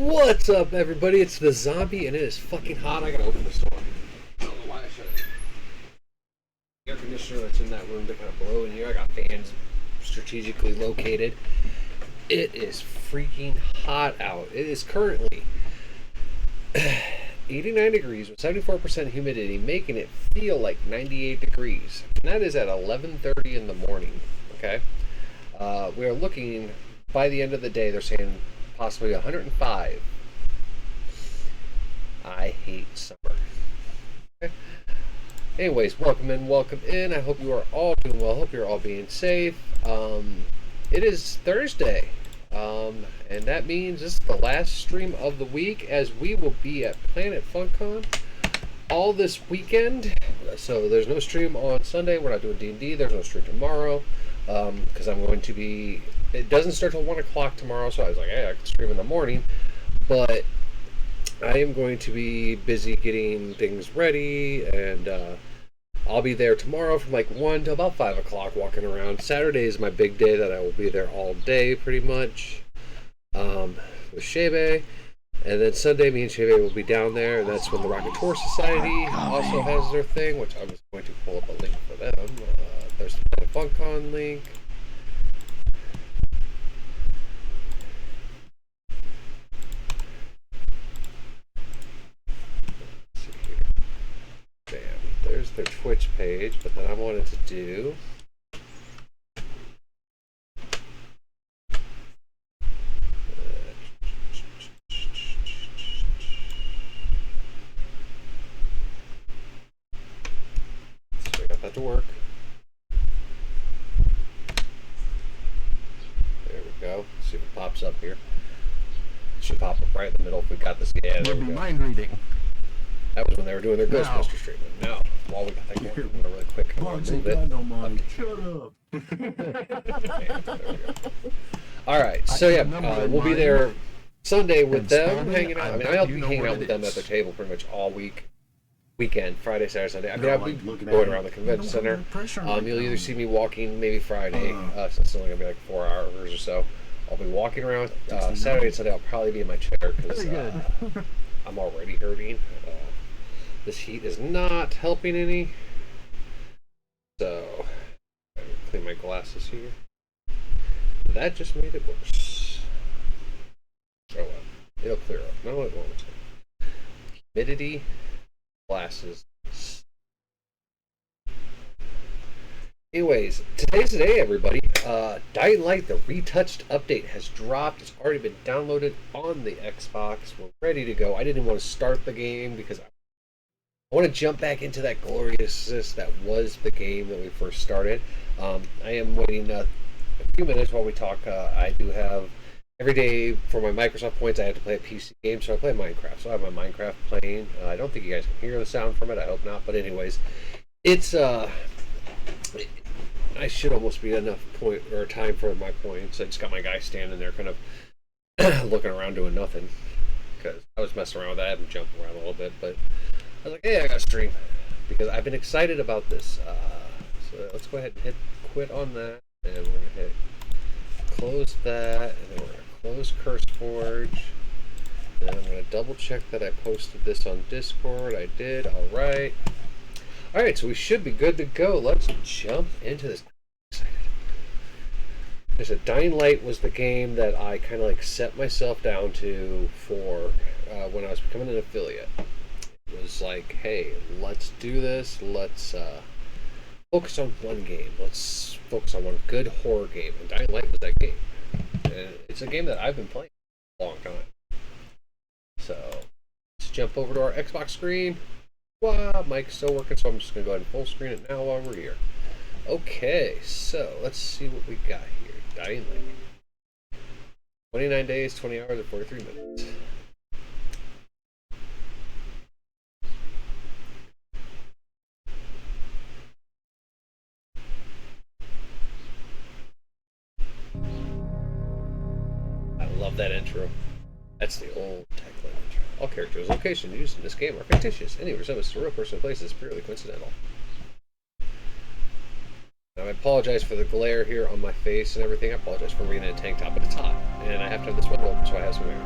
What's up, everybody? It's the zombie, and it is fucking hot. I gotta open this door. I don't know why I shut it. Air conditioner that's in that room to kind of blow in here. I got fans strategically located. It is freaking hot out. It is currently 89 degrees with 74% humidity, making it feel like 98 degrees. And that is at 11:30 in the morning. Okay, we are looking by the end of the day. They're saying possibly 105. I hate summer. Okay. Anyways, welcome in. I hope you are all doing well. Hope you're all being safe. It is Thursday, and that means this is the last stream of the week, as we will be at Planet FunCon all this weekend. So there's no stream on Sunday. We're not doing D&D. There's no stream tomorrow because I'm going to be. It doesn't start till 1 o'clock tomorrow, so I was like, hey, I can stream in the morning. But I am going to be busy getting things ready, and I'll be there tomorrow from like 1 to about 5 o'clock walking around. Saturday is my big day that I will be there all day pretty much with Shebe. And then Sunday, me and Shebe will be down there, and that's when the Rocket Tour Society also has their thing, which I'm just going to pull up a link for them. There's the FunCon link. There's their Twitch page, but then I wanted to do so I got that to work. There we go. See if it pops up here. It should pop up right in the middle if we got this. Yeah, there we go. Mind reading. That was when they were doing their Ghostbusters treatment. Now, while we got that going, I'm going really quick. I'm going to move it. No mind. Shut up. All right, so yeah, we'll be there Sunday with them, hanging out. I mean, I'll be hanging out with them at their table pretty much all weekend, Friday, Saturday, Sunday. I mean, I'll be going around the convention center. You'll either see me walking maybe Friday, since it's only going to be like 4 hours or so. I'll be walking around. Saturday and Sunday, I'll probably be in my chair because I'm already hurting. This heat is not helping any. So, I gotta clean my glasses here. That just made it worse. Oh well, it'll clear up. No, it won't. Humidity, glasses. Anyways, today's the day, everybody. Dying Light, the Retouched update has dropped. It's already been downloaded on the Xbox. We're ready to go. I didn't want to start the game because I want to jump back into that gloriousness that was the game that we first started. I am waiting a few minutes while we talk. I do have, every day for my Microsoft points, I have to play a PC game, so I play Minecraft. So I have my Minecraft playing. I don't think you guys can hear the sound from it. I hope not. But anyways, it's, I should almost be enough point or time for my points. I just got my guy standing there kind of looking around doing nothing because I was messing around with that. I had him jump around a little bit, but I was like, hey, I got to stream because I've been excited about this. So let's go ahead and hit quit on that, and we're going to hit close that, and then we're going to close CurseForge. And I'm going to double check that I posted this on Discord. I did. All right. All right, so we should be good to go. Let's jump into this. I'm excited. Dying Light was the game that I kind of like set myself down to for when I was becoming an affiliate. It was like, hey, let's do this. Let's focus on one game. Let's focus on one good horror game. And Dying Light was that game. And it's a game that I've been playing for a long time. So let's jump over to our Xbox screen. Wow, mic's still working, so I'm just going to go ahead and full screen it now while we're here. Okay, so let's see what we got here. Dying Light. 29 days, 20 hours, and 43 minutes. I love that intro. That's the old Techland intro. All characters, locations used in this game are fictitious. Any resemblance to a real person or place is purely coincidental. Now, I apologize for the glare here on my face and everything. I apologize for being in a tank top, but it's hot. And I have to have this window open so I have some air.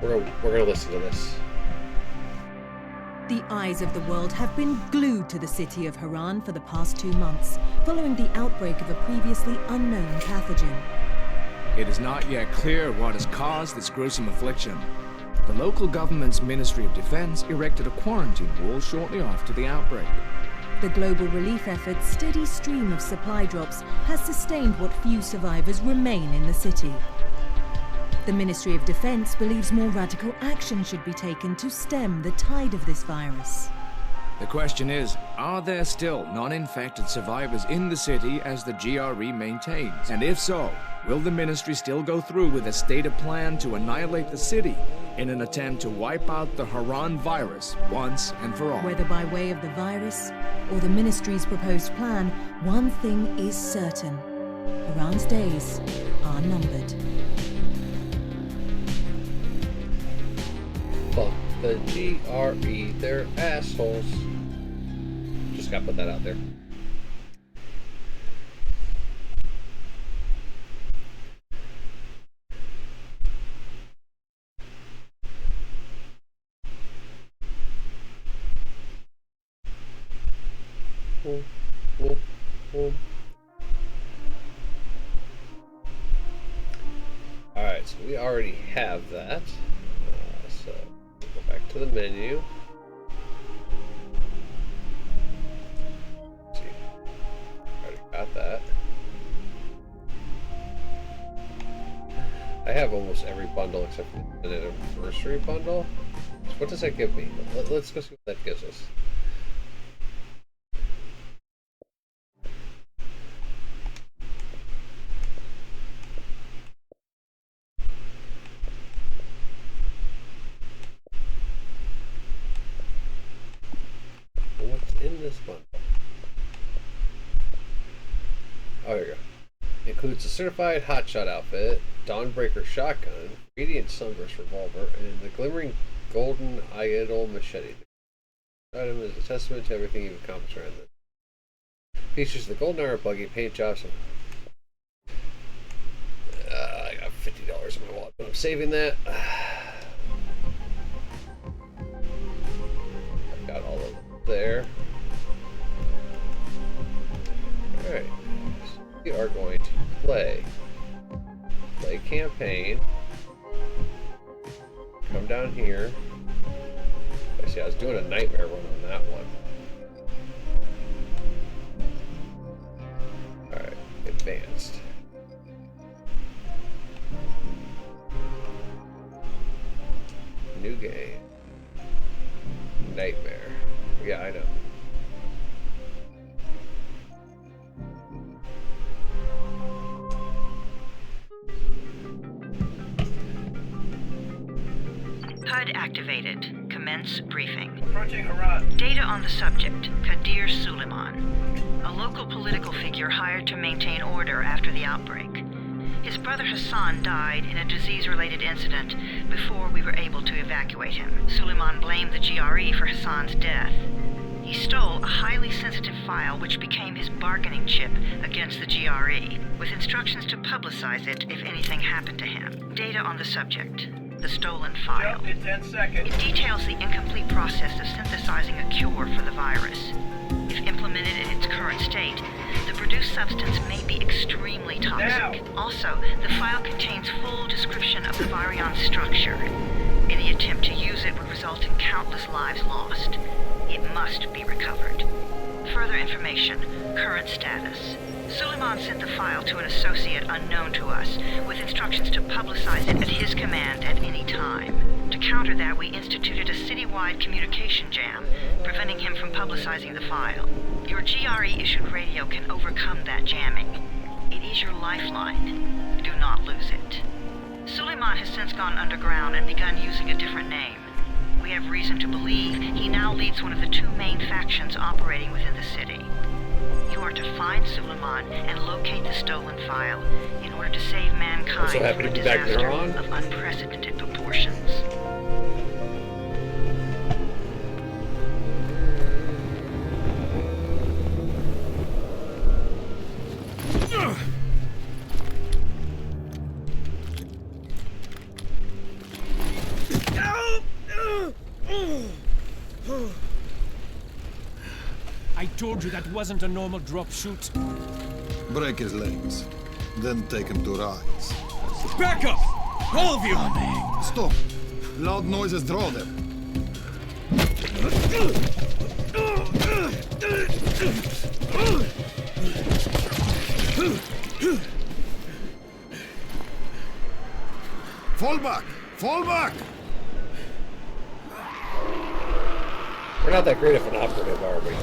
We're gonna listen to this. The eyes of the world have been glued to the city of Haran for the past 2 months, following the outbreak of a previously unknown pathogen. It is not yet clear what has caused this gruesome affliction. The local government's Ministry of Defense erected a quarantine wall shortly after the outbreak. The global relief effort's steady stream of supply drops has sustained what few survivors remain in the city. The Ministry of Defense believes more radical action should be taken to stem the tide of this virus. The question is, are there still non-infected survivors in the city as the GRE maintains? And if so, will the ministry still go through with a stated plan to annihilate the city in an attempt to wipe out the Haran virus once and for all? Whether by way of the virus or the ministry's proposed plan, one thing is certain. Haran's days are numbered. Fuck the GRE, they're assholes. Just gotta put that out there. Alright, so we already have that. So go back to the menu. Let's see. Already got that. I have almost every bundle except for the anniversary bundle. So what does that give me? Let's go see what that gives us. What's in this bundle? Oh, here we go. Includes a certified hotshot outfit, Dawnbreaker shotgun, Radiant Sunburst revolver, and the glimmering golden idol machete. This item is a testament to everything you've accomplished around this. Features the golden armor buggy, paint jobs. I got $50 in my wallet, but I'm saving that. I've got all of them there. Alright. So we are going to play campaign. Come down here. I see I was doing a nightmare run on that one. Alright, advanced. New game. Nightmare. Yeah, I know. HUD activated. Commence briefing. Approaching Haran. Data on the subject, Kadir Suleiman, a local political figure hired to maintain order after the outbreak. His brother Hassan died in a disease-related incident before we were able to evacuate him. Suleiman blamed the GRE for Hassan's death. He stole a highly sensitive file which became his bargaining chip against the GRE, with instructions to publicize it if anything happened to him. Data on the subject, the stolen file. Jump in 10 seconds. It details the incomplete process of synthesizing a cure for the virus. If implemented in its current state, the produced substance may be extremely toxic. Now. Also, the file contains full description of the virion structure. Any attempt to use it would result in countless lives lost. It must be recovered. Further information, current status. Suleiman sent the file to an associate unknown to us, with instructions to publicize it at his command at any time. To counter that, we instituted a citywide communication jam, preventing him from publicizing the file. Your GRE-issued radio can overcome that jamming. It is your lifeline. Do not lose it. Suleiman has since gone underground and begun using a different name. We have reason to believe he now leads one of the two main factions operating within the city. You are to find Suleiman and locate the stolen file in order to save mankind I'm so happy from a to be back disaster there on. of unprecedented proportions. I told you that wasn't a normal drop shoot. Break his legs. Then take him to rides. Back up! All of you! Stop! Loud noises draw them. Fall back! Fall back! We're not that great of an operative, are we?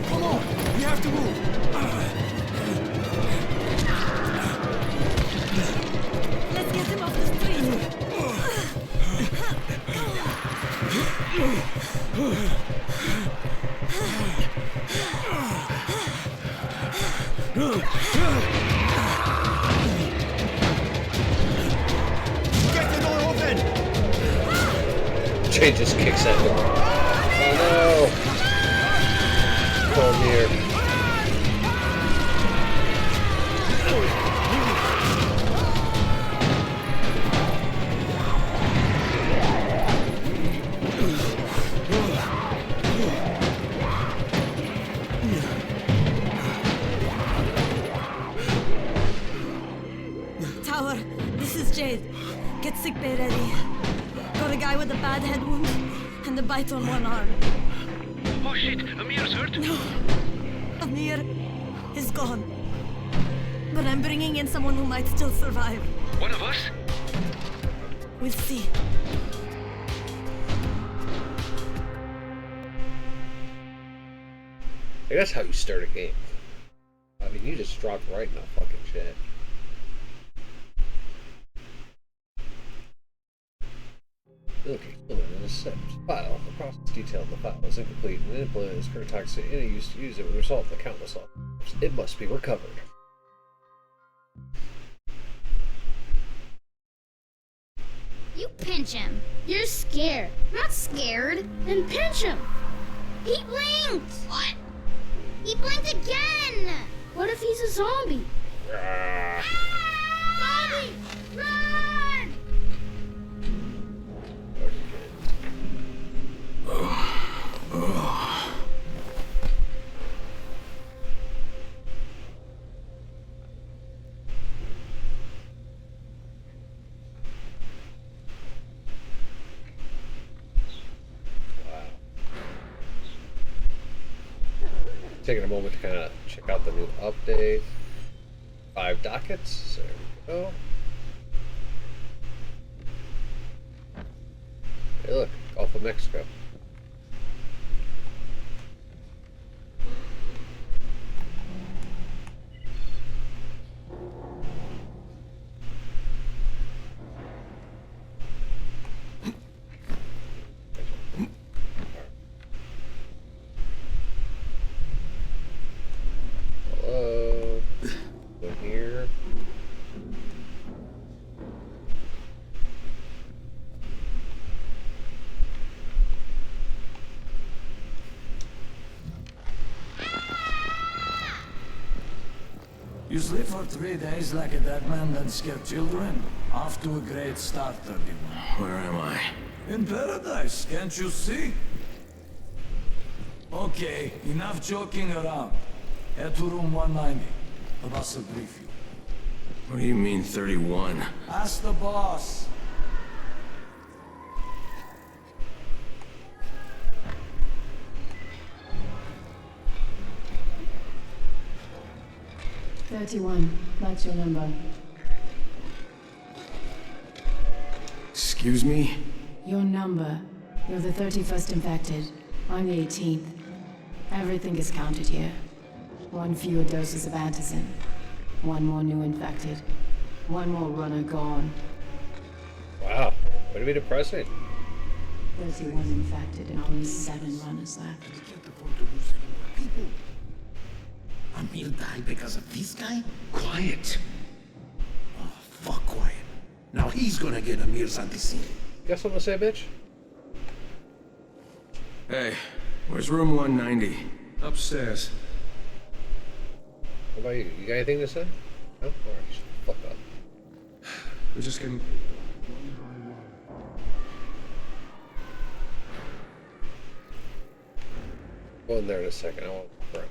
Come on! We have to move! Let's get him off the street. Get the door open! Jay just kicks that door. Oh no! Go here. Tower, this is Jade. Get sickbay ready. Got a guy with a bad head wound and a bite on one arm. Oh shit, Amir's hurt? Amir is gone. But I'm bringing in someone who might still survive. One of us? We'll see. Hey, that's how you start a game. I mean, you just dropped right in the fucking shit. Okay, implement in a set file. The process detailed in the file is incomplete and implemented is current toxic. Any use to use it would result in countless losses. It must be recovered. You pinch him. You're scared. Not scared. Then pinch him. He blinked. What? He blinked again. What if he's a zombie? Ah! Zombie! Run! Taking a moment to kind of check out the new update. 5 dockets. There we go. Hey, look, Gulf of Mexico. Hello. Go here. You sleep for 3 days like a dead man that scared children? Off to a great start, 31. Where am I? In paradise, can't you see? Okay, enough joking around. Head to room 190. The boss will brief you. What do you mean 31? Ask the boss. That's your number. Excuse me? Your number. You're the 31st infected. I'm the 18th. Everything is counted here. 1 fewer doses of antizin. 1 more new infected. 1 more runner gone. Wow, way to be depressing. 31 infected and only 7 runners left. We can't afford to lose any more people. Amir died because of this guy? Quiet. Oh, fuck quiet. Now he's gonna get Amir's antizin. You got something to say, bitch? Hey, where's room 190? Upstairs. What about you? You got anything to say? No? Alright, fuck up. We're just getting... Go in there in a second. I want to look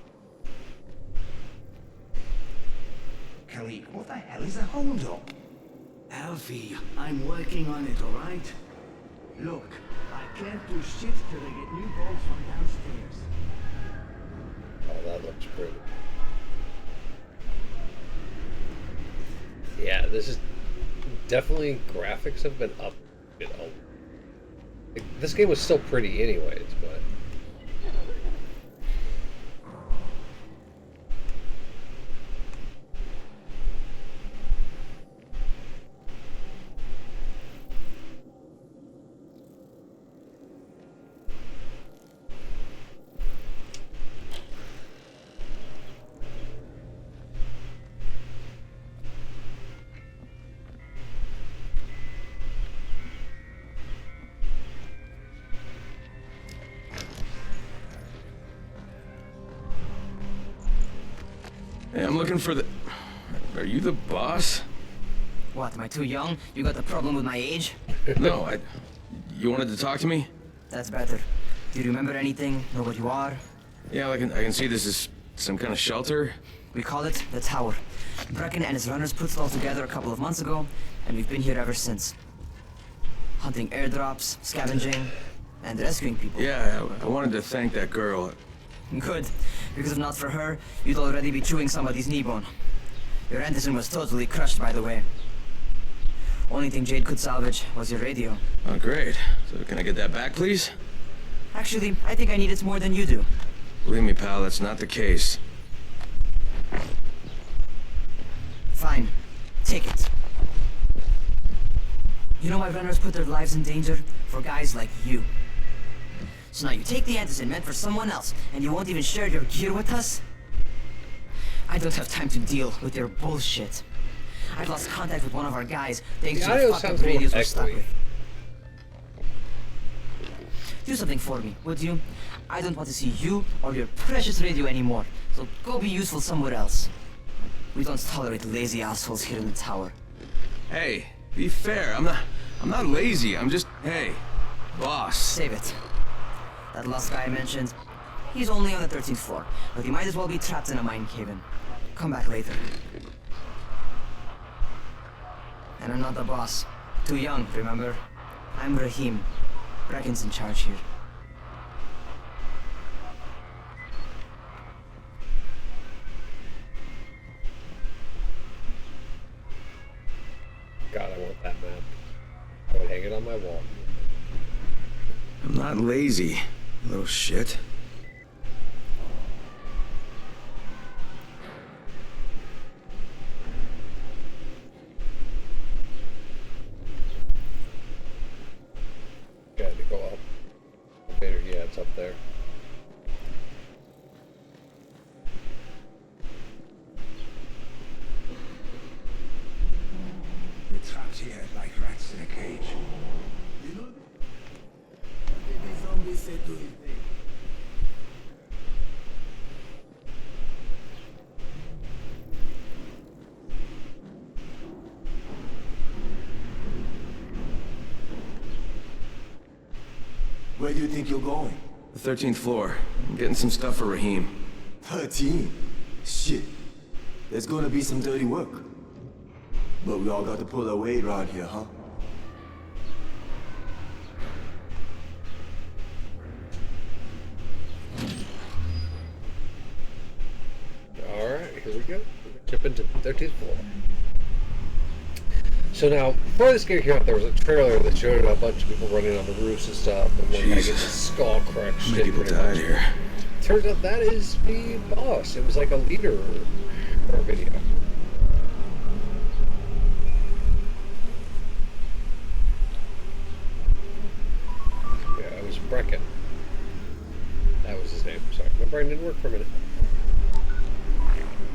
Kelly, what the hell is a holdup? Alfie, I'm working on it, alright? Look, I can't do shit till they get new bolts from downstairs. Oh, that looks pretty. Yeah, this is definitely graphics have been up. Like, this game was still pretty, anyways, but. Hey, I'm looking for the... Are you the boss? What, am I too young? You got a problem with my age? No, You wanted to talk to me? That's better. Do you remember anything? Know what you are? Yeah, I can see this is some kind of shelter. We call it the Tower. Brecken and his runners put it all together a couple of months ago, and we've been here ever since. Hunting airdrops, scavenging, and rescuing people. Yeah, I wanted to thank that girl. Good, because if not for her, you'd already be chewing somebody's knee bone. Your Anderson was totally crushed, by the way. Only thing Jade could salvage was your radio. Oh, great. So can I get that back, please? Actually, I think I need it more than you do. Believe me, pal, that's not the case. Fine. Take it. You know why runners put their lives in danger? For guys like you. So now you take the Anderson meant for someone else, and you won't even share your gear with us? I don't have time to deal with your bullshit. I've lost contact with one of our guys thanks to the fucked up radios we're stuck with. Do something for me, would you? I don't want to see you or your precious radio anymore, so go be useful somewhere else. We don't tolerate lazy assholes here in the tower. Hey, be fair. I'm not lazy. I'm just... Hey, boss. Save it. That last guy I mentioned, he's only on the 13th floor, but he might as well be trapped in a mine cave-in. Come back later. And I'm not the boss. Too young, remember? I'm Rahim. Brecken's in charge here. God, I want that map. I would hang it on my wall. I'm not lazy, little shit. Got to go up. Yeah, it's up there. We're trapped here like rats in a cage. You know what did the zombie say to his day? Where do you think you're going? The 13th floor. I'm getting some stuff for Rahim. 13? Shit. There's gonna be some dirty work. But we all got to pull our weight around here, huh? Alright, here we go. Jump into the 13th floor. So now, before this game came out, there was a trailer that showed a bunch of people running on the roofs and stuff, and one guy gets his skull crushed. How many people died here? Turns out that is the boss. It was like a leader for a video. Yeah, it was Brecken. That was his name. Sorry, my brain didn't work for a minute.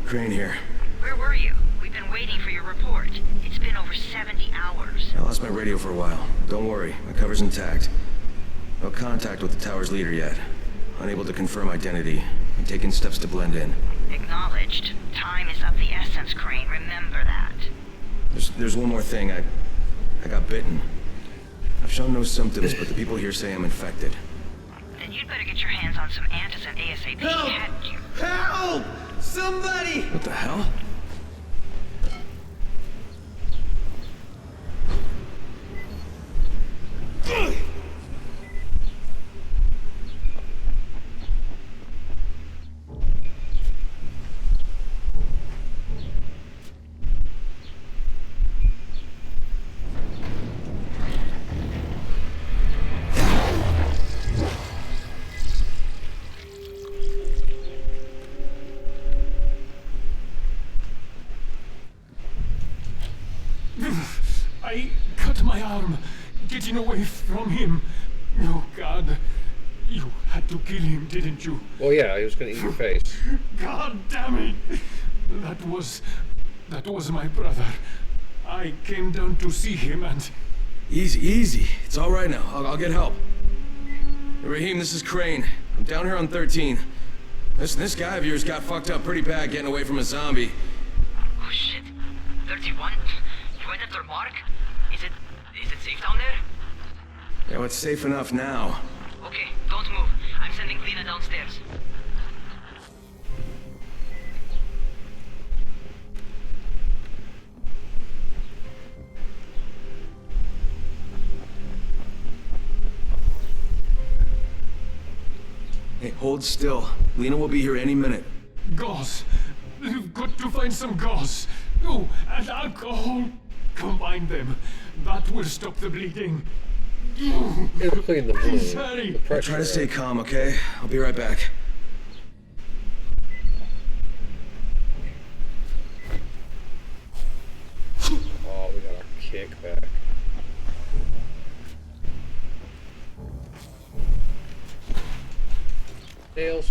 Crane here. Where were you? We've been waiting for your report. It's been over 70 hours. I lost my radio for a while. Don't worry, my cover's intact. No contact with the tower's leader yet. Unable to confirm identity. I'm taking steps to blend in. Acknowledged. Time there's one more thing. I got bitten. I've shown no symptoms, but the people here say I'm infected. Then you'd better get your hands on some antizin ASAP. Hadn't you? Help! Somebody! What the hell? I cut my arm, getting away from him. Oh, God. You had to kill him, didn't you? Well, yeah, he was gonna eat your face. God damn it! That was my brother. I came down to see him and... Easy, easy. It's all right now. I'll get help. Hey, Raheem, this is Crane. I'm down here on 13. Listen, this guy of yours got fucked up pretty bad getting away from a zombie. Oh shit. 31? You went after Mark? Is it safe down there? Yeah, well, it's safe enough now. Okay, don't move. I'm sending Lena downstairs. Hey, hold still. Lena will be here any minute. Gauze. You've got to find some gauze. Oh, and alcohol. Combine them. That will stop the bleeding. It'll clean the Please wound. hurry. The pressure. Try to stay calm, okay? I'll be right back. Oh, we got our kick back. Tails.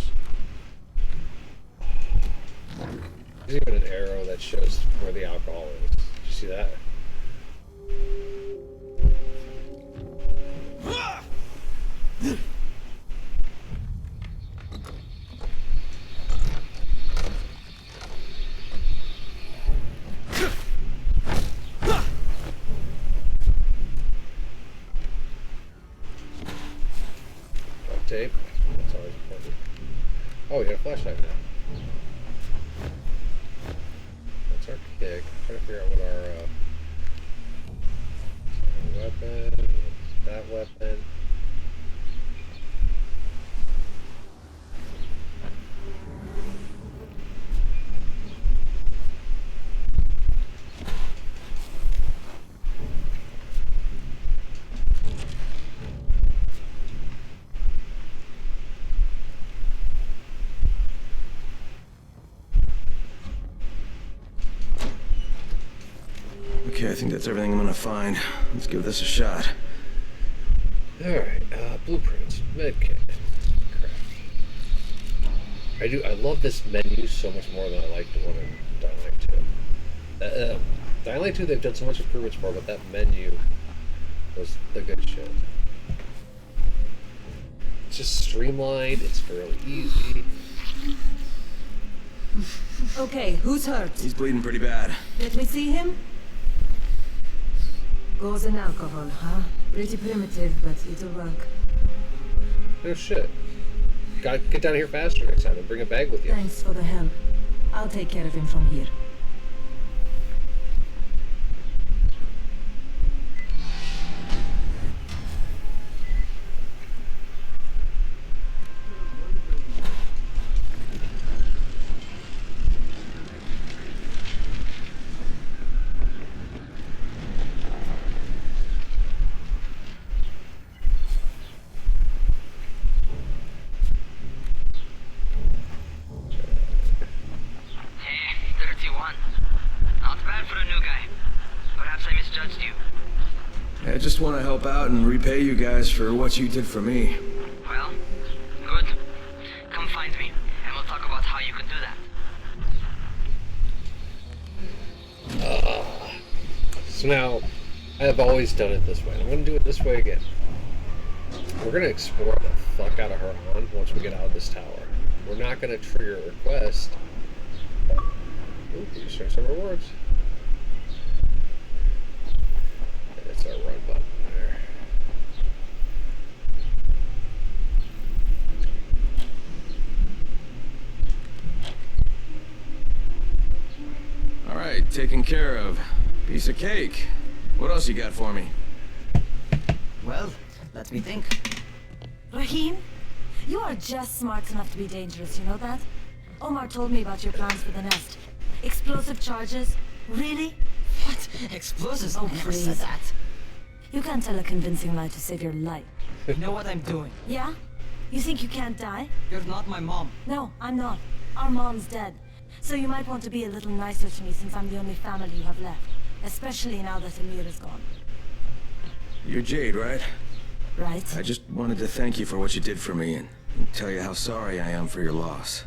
There's even an arrow that shows where the alcohol is. Did you see that? Duct tape. That's always important. Oh, we got a flashlight now. That's our kick. I'm trying to figure out what our weapon. That weapon. Okay, I think that's everything I'm gonna find. Let's give this a shot. Alright, blueprints, medkit. Crap. I love this menu so much more than I like the one in Dying Light 2. Dying Light 2 they've done so much improvements for, but that menu was the good shit. It's just streamlined, it's fairly easy. Okay, who's hurt? He's bleeding pretty bad. Let me see him. Gauze and alcohol, huh? Pretty primitive, but it'll work. No shit. Gotta get down here faster next time and bring a bag with you. Thanks for the help. I'll take care of him from here. I just want to help out and repay you guys for what you did for me. Well, good. Come find me, and we'll talk about how you can do that. So now, I have always done it this way. I'm going to do it this way again. We're going to explore the fuck out of her on once we get out of this tower. We're not going to trigger a request. Ooh, we can share some rewards. taken care of. Piece of cake. What else you got for me? Well, let me think. Rahim, you are just smart enough to be dangerous, you know that? Omar told me about your plans for the nest. Explosive charges? Really? What? Explosives? Oh, Never said please. that. You can't tell a convincing lie to save your life. You know what I'm doing. Yeah? You think you can't die? You're not my mom. No, I'm not. Our mom's dead. So you might want to be a little nicer to me since I'm the only family you have left. Especially now that Amir is gone. You're Jade, right? Right? I just wanted to thank you for what you did for me and tell you how sorry I am for your loss.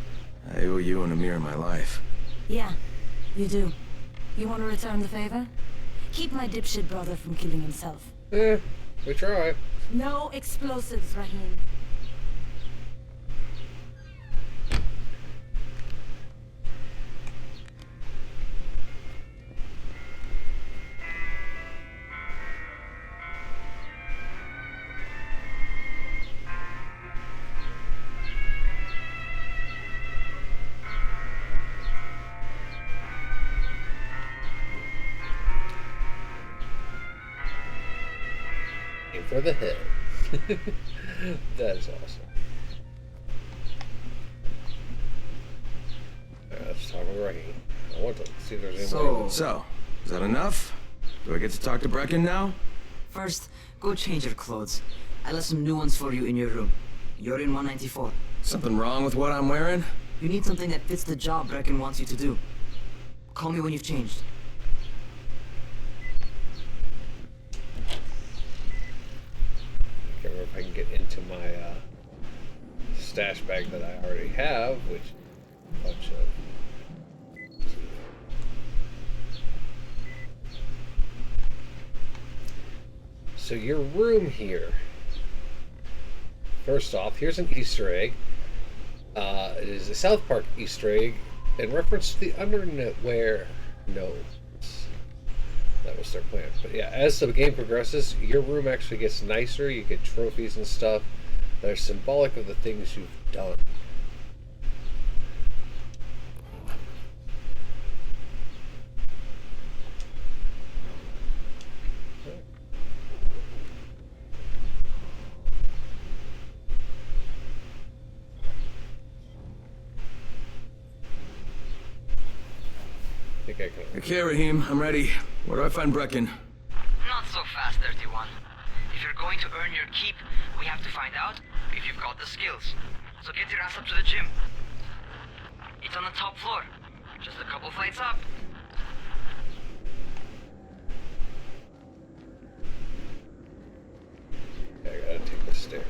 I owe you and Amir my life. Yeah, you do. You want to return the favor? Keep my dipshit brother from killing himself. We try. No explosives, Rahim. Aim for the head. That is awesome. Let's talk with Rahim. I want to see if there's anybody. So, is that enough? Do I get to talk to Brecken now? First, go change your clothes. I left some new ones for you in your room. You're in 194. Something wrong with what I'm wearing? You need something that fits the job Brecken wants you to do. Call me when you've changed. I can't remember if I can get into my stash bag that I already have, which a bunch of. So your room here. First off, here's an Easter egg. It is a South Park Easter egg in reference to the underwear gnomes. That was their plan. But yeah, as the game progresses, your room actually gets nicer. You get trophies and stuff that are symbolic of the things you've done. Okay, Rahim, I'm ready. Where do I find Brecken? Not so fast, 31. If you're going to earn your keep, we have to find out if you've got the skills. So get your ass up to the gym. It's on the top floor. Just a couple flights up. Okay, I gotta take the stairs.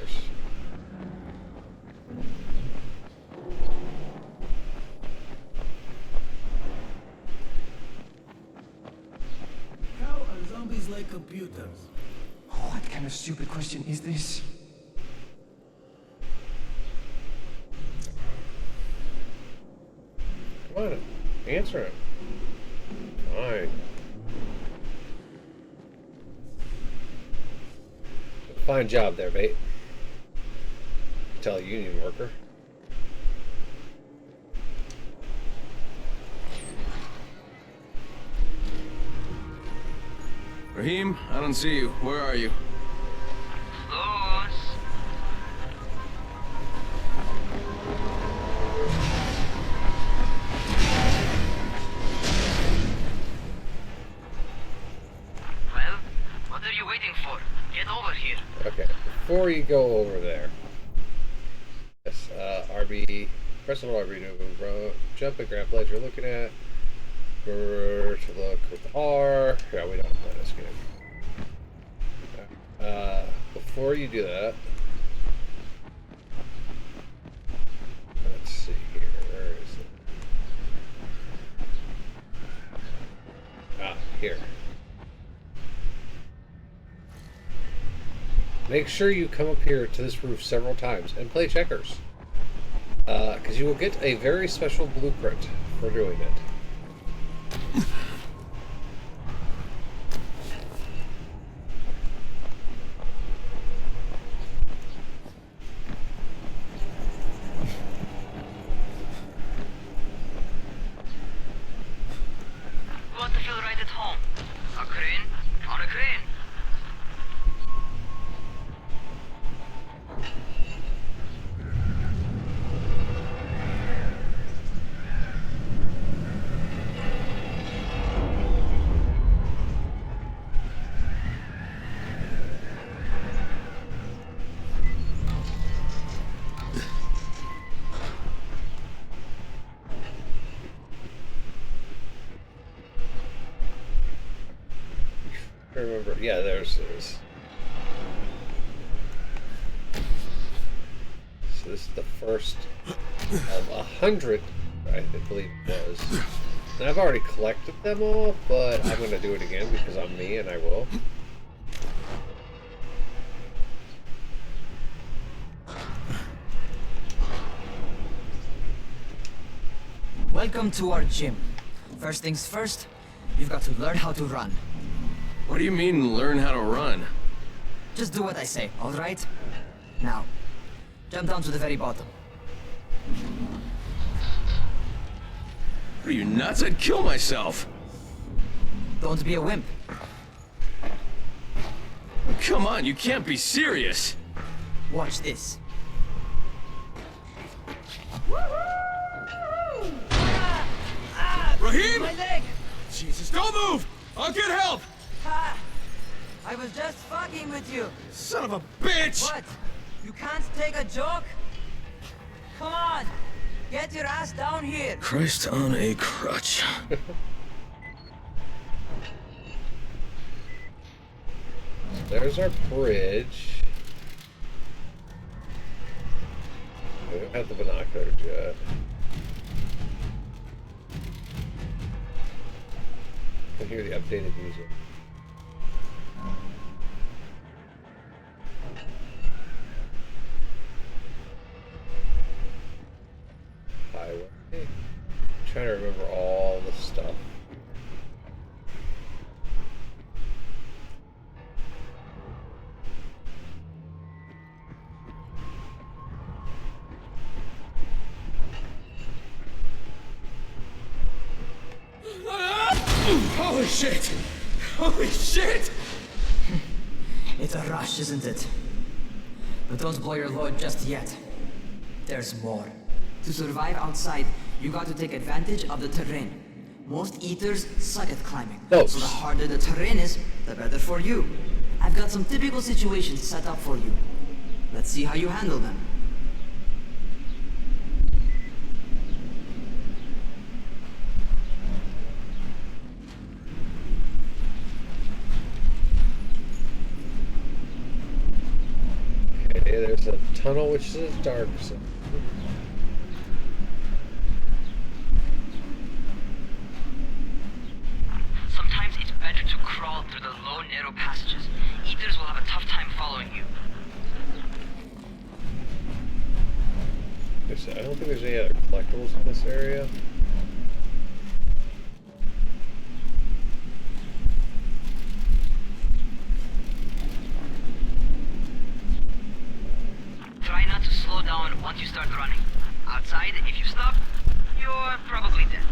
How are zombies like computers? What kind of stupid question is this? Come on, answer him. Fine. Fine job there, mate. Tell a union worker. Rahim, I don't see you. Where are you? Close. Well, what are you waiting for? Get over here. Okay, before you go over there, yes, RB, press on RB to move, jump and grab ledge you're looking at. To look with R. Yeah, we don't play this game. Before you do that, let's see here. Where is it? Ah, here. Make sure you come up here to this roof several times and play checkers. Because you will get a very special blueprint for doing it. What the I remember. Yeah, there's. So this is the first of 100, I believe it was. And I've already collected them all, but I'm going to do it again because I'm me and I will. Welcome to our gym. First things first, you've got to learn how to run. What do you mean, learn how to run? Just do what I say, alright? Now, jump down to the very bottom. Are you nuts? I'd kill myself. Don't be a wimp. Come on, you can't be serious. Watch this. Raheem! My leg! Jesus, don't move! I'll get help! Ha! I was just fucking with you. Son of a bitch! What? You can't take a joke? Come on! Get your ass down here! Christ on a crutch. There's our bridge. We don't have the binoculars yet. I can hear the updated music. Highway. I'm trying to remember all the stuff. Holy shit! Holy shit! It's a rush, isn't it? But don't blow your load just yet. There's more. To survive outside, you got to take advantage of the terrain. Most eaters suck at climbing. Oh. So the harder the terrain is, the better for you. I've got some typical situations set up for you. Let's see how you handle them. Okay, there's a tunnel which is dark. So. Sometimes it's better to crawl through the low, narrow passages. Eaters will have a tough time following you. I don't think there's any other collectibles in this area. Try not to slow down once you start running. Outside, if you stop, you're probably dead.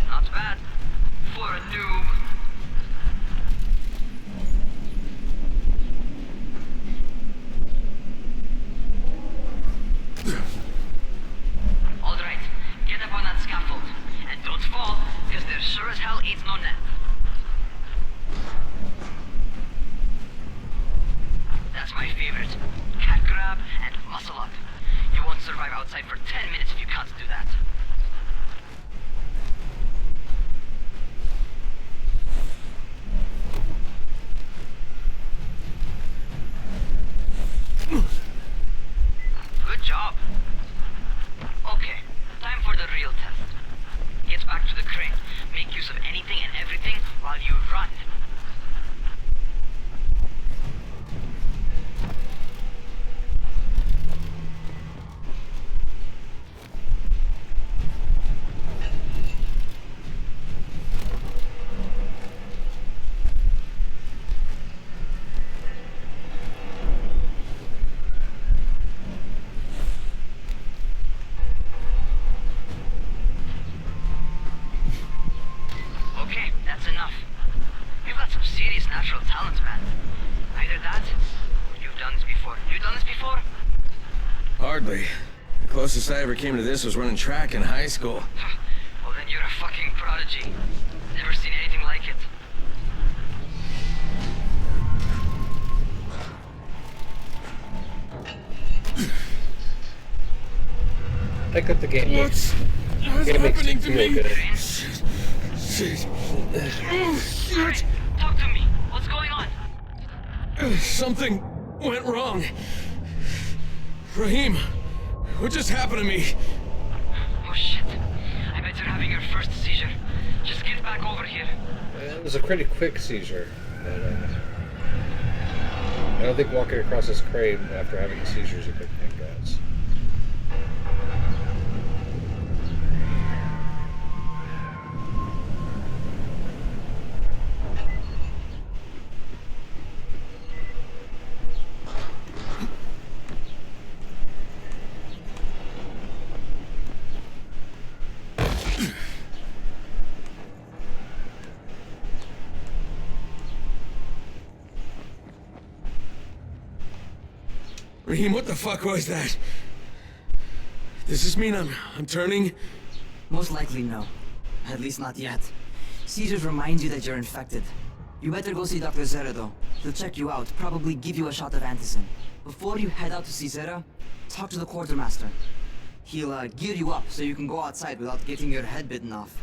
Not bad for a noob. All right, get up on that scaffold. And don't fall, because there sure as hell ain't no net. That's my favorite. Cat grab and muscle up. You won't survive outside for 10 minutes if you can't do that. Good job. Okay, time for the real test. Get back to the crane. Make use of anything and everything while you run. Okay, that's enough. You've got some serious natural talents, man. Either that, or you've done this before. You've done this before? Hardly. The closest I ever came to this was running track in high school. Well, then you're a fucking prodigy. Never seen anything like it. I got the game. What's Game makes happening you to feel me? good. Shit. Oh, shit. Talk Something went wrong. Rahim, what just happened to me? Oh shit. I bet you're having your first seizure. Just get back over here. It was a pretty quick seizure. But, I don't think walking across this crane after having a seizure is a good thing, guys. Rahim, what the fuck was that? Does this mean I'm turning? Most likely no. At least not yet. Seizures remind you that you're infected. You better go see Dr. Zera though. He'll check you out, probably give you a shot of antizin. Before you head out to see Zera, talk to the quartermaster. He'll gear you up so you can go outside without getting your head bitten off.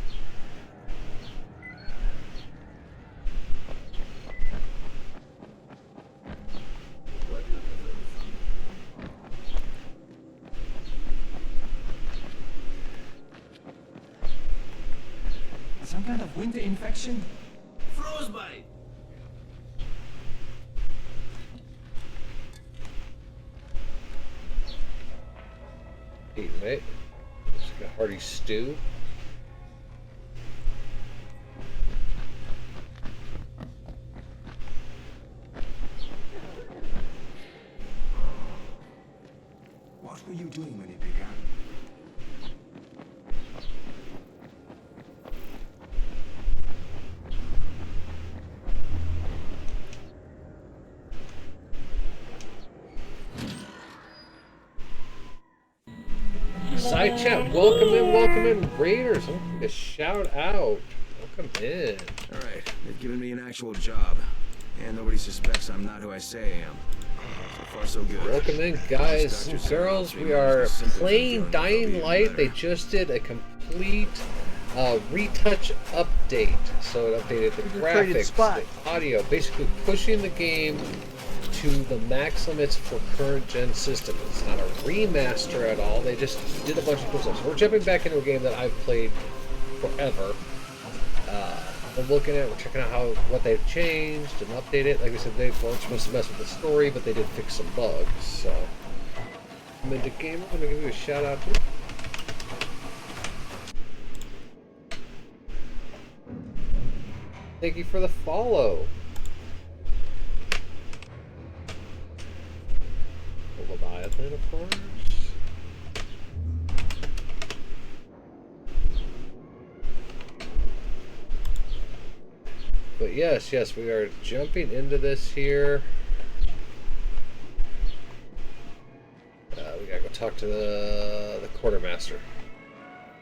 Some kind of winter infection? Frostbite! Eat, mate. Just got a hearty stew. What were you doing when it began? Side chat, welcome in, Raiders. I'm gonna shout out. Welcome in. Alright, they've given me an actual job. And nobody suspects I'm not who I say I am. So far, so good. Welcome in, guys and girls. We are playing Dying Light. They just did a complete retouch update. So it updated the graphics, the audio, basically pushing the game to the max limits for current gen systems. It's not a remaster at all. They just did a bunch of cool stuff. So we're jumping back into a game that I've played forever. We're looking at, we're checking out what they've changed and updated. Like I said, they weren't supposed to mess with the story, but they did fix some bugs. So, I'm into game. I'm gonna give you a shout out to. Thank you for the follow. Leviathan, of course. But yes, we are jumping into this here. We gotta go talk to the quartermaster.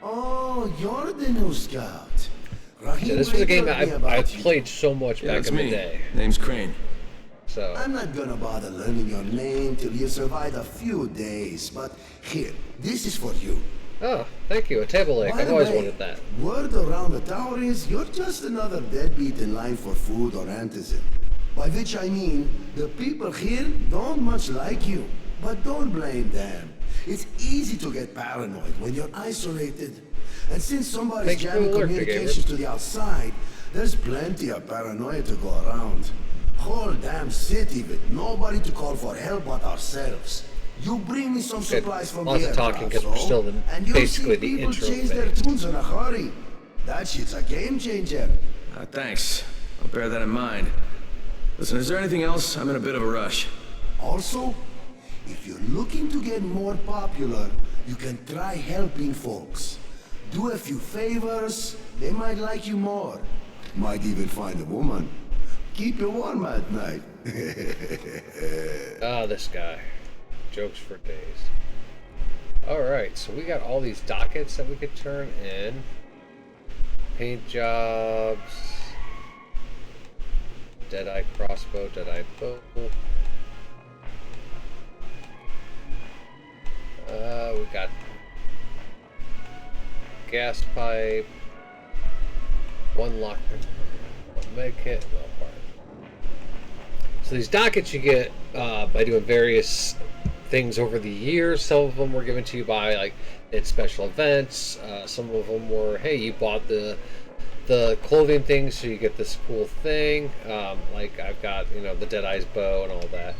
Oh, you're the new scout. Yeah, this was a game that I played so much back in the day. Name's Crane. So I'm not gonna bother learning your name till you survive a few days, but here, this is for you. Oh, thank you. A table leg. I've always wanted that. Word around the tower is you're just another deadbeat in line for food or antizin. By which I mean, the people here don't much like you. But don't blame them. It's easy to get paranoid when you're isolated. And since somebody's jamming communications to the outside, there's plenty of paranoia to go around. Whole damn city with nobody to call for help but ourselves. You bring me some supplies from lots the of talking because we're still in basically the intro people change phase. their tunes in a hurry. That shit's a game changer. Thanks. I'll bear that in mind. Listen, is there anything else? I'm in a bit of a rush. Also, if you're looking to get more popular, you can try helping folks. Do a few favors, they might like you more. Might even find a woman. Keep you warm at night. Ah, this guy. Jokes for days. Alright, so we got all these dockets that we could turn in. Paint jobs. Deadeye crossbow, Deadeye bow. We got gas pipe. One locker. One med kit. So these dockets you get by doing various things over the years. Some of them were given to you by like at special events. Some of them were, hey, you bought the clothing thing, so you get this cool thing. Like I've got, you know, the Deadeye's bow and all that.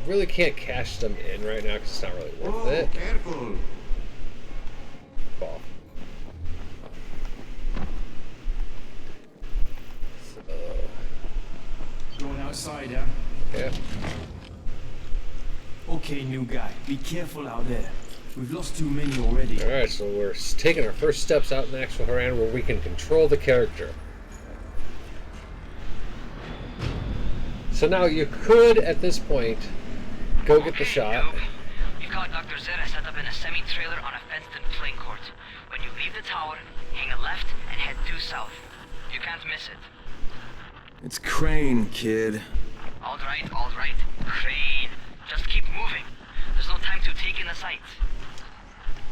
Really can't cash them in right now because it's not really worth it. Careful. Ball. So, Going outside, huh? yeah. Okay, new guy. Be careful out there. We've lost too many already. Alright, so we're taking our first steps out in the actual Haran where we can control the character. So now you could, at this point, go get the shot. Noob. We've got Dr. Zera set up in a semi-trailer on a fenced-in playing court. When you leave the tower, hang a left and head due south. You can't miss it. It's Crane, kid. All right. Crane. Just keep moving. There's no time to take in the sights.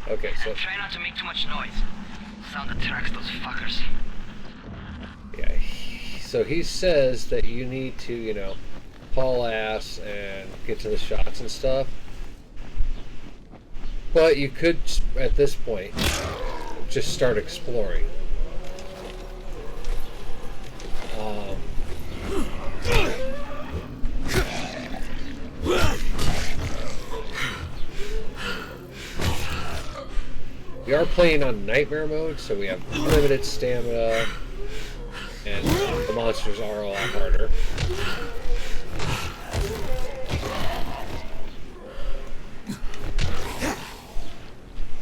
Okay, so... And try not to make too much noise. Sound attracts those fuckers. Yeah, so he says that you need to, you know, haul ass and get to the shots and stuff. But you could, at this point, just start exploring. We are playing on nightmare mode, so we have limited stamina, and the monsters are a lot harder.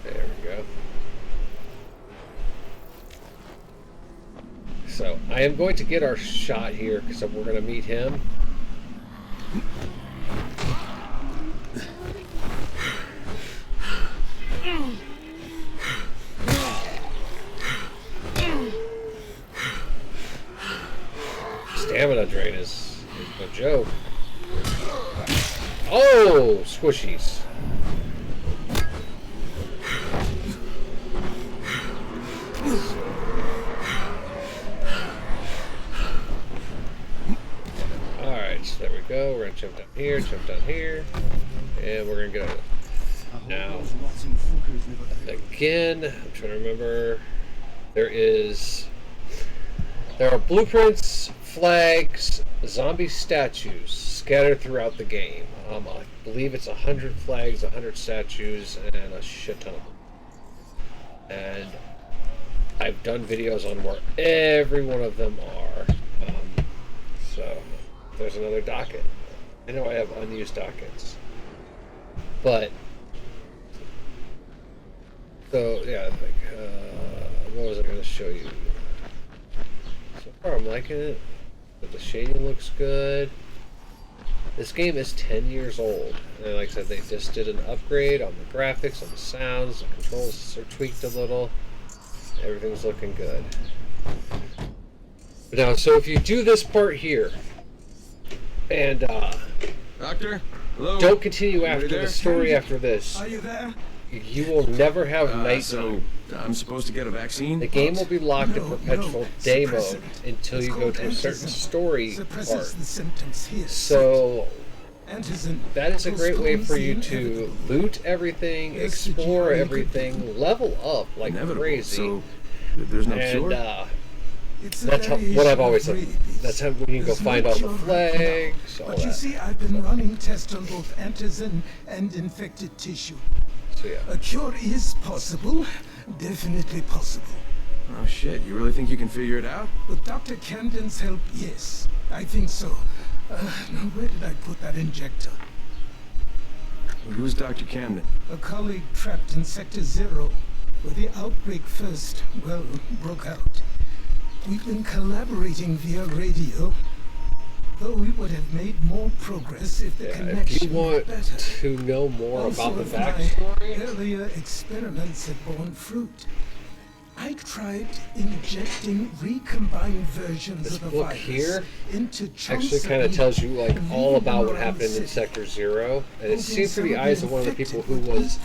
There we go. So I am going to get our shot here because we're going to meet him. Stamina drain is no joke. Oh, squishies. Alright, so there we go. We're going to jump down here, and we're going to go. Now, again, I'm trying to remember. There are blueprints, flags, zombie statues scattered throughout the game. I believe it's 100 flags, 100 statues, and a shit ton of them. And I've done videos on where every one of them are. So there's another docket. I know I have unused dockets, but so yeah, what was I going to show you? So far, I'm liking it. But the shading looks good. This game is 10 years old, and like I said, they just did an upgrade on the graphics, on the sounds, the controls are tweaked a little. Everything's looking good. But now, so if you do this part here, and Doctor? Hello? don't continue after there? the story after this, Are you there? you will never have night. So I'm supposed to get a vaccine? The game will be locked in perpetual day mode until you go to a certain story part. So that is a great way for you to loot everything, explore everything, level up like crazy. So there's no cure? That's what I've always said. That's how when you can go find all the flags, all But you that. see, I've been running tests on both antigen and infected tissue. So yeah. A cure is possible, definitely possible. Oh shit, you really think you can figure it out? With Dr. Camden's help, yes, I think so. Now where did I put that injector? Who's Dr. Camden? A colleague trapped in Sector 0, where the outbreak first, well, broke out. We've been collaborating via radio, though we would have made more progress if the connection If you want were better. to know more Also, about the if my backstory, earlier experiments had borne fruit. I tried injecting recombined versions this of the book virus here into actually kind of tells you like all about what happened in Sector 0, and it seemed through the eyes of one of the people who was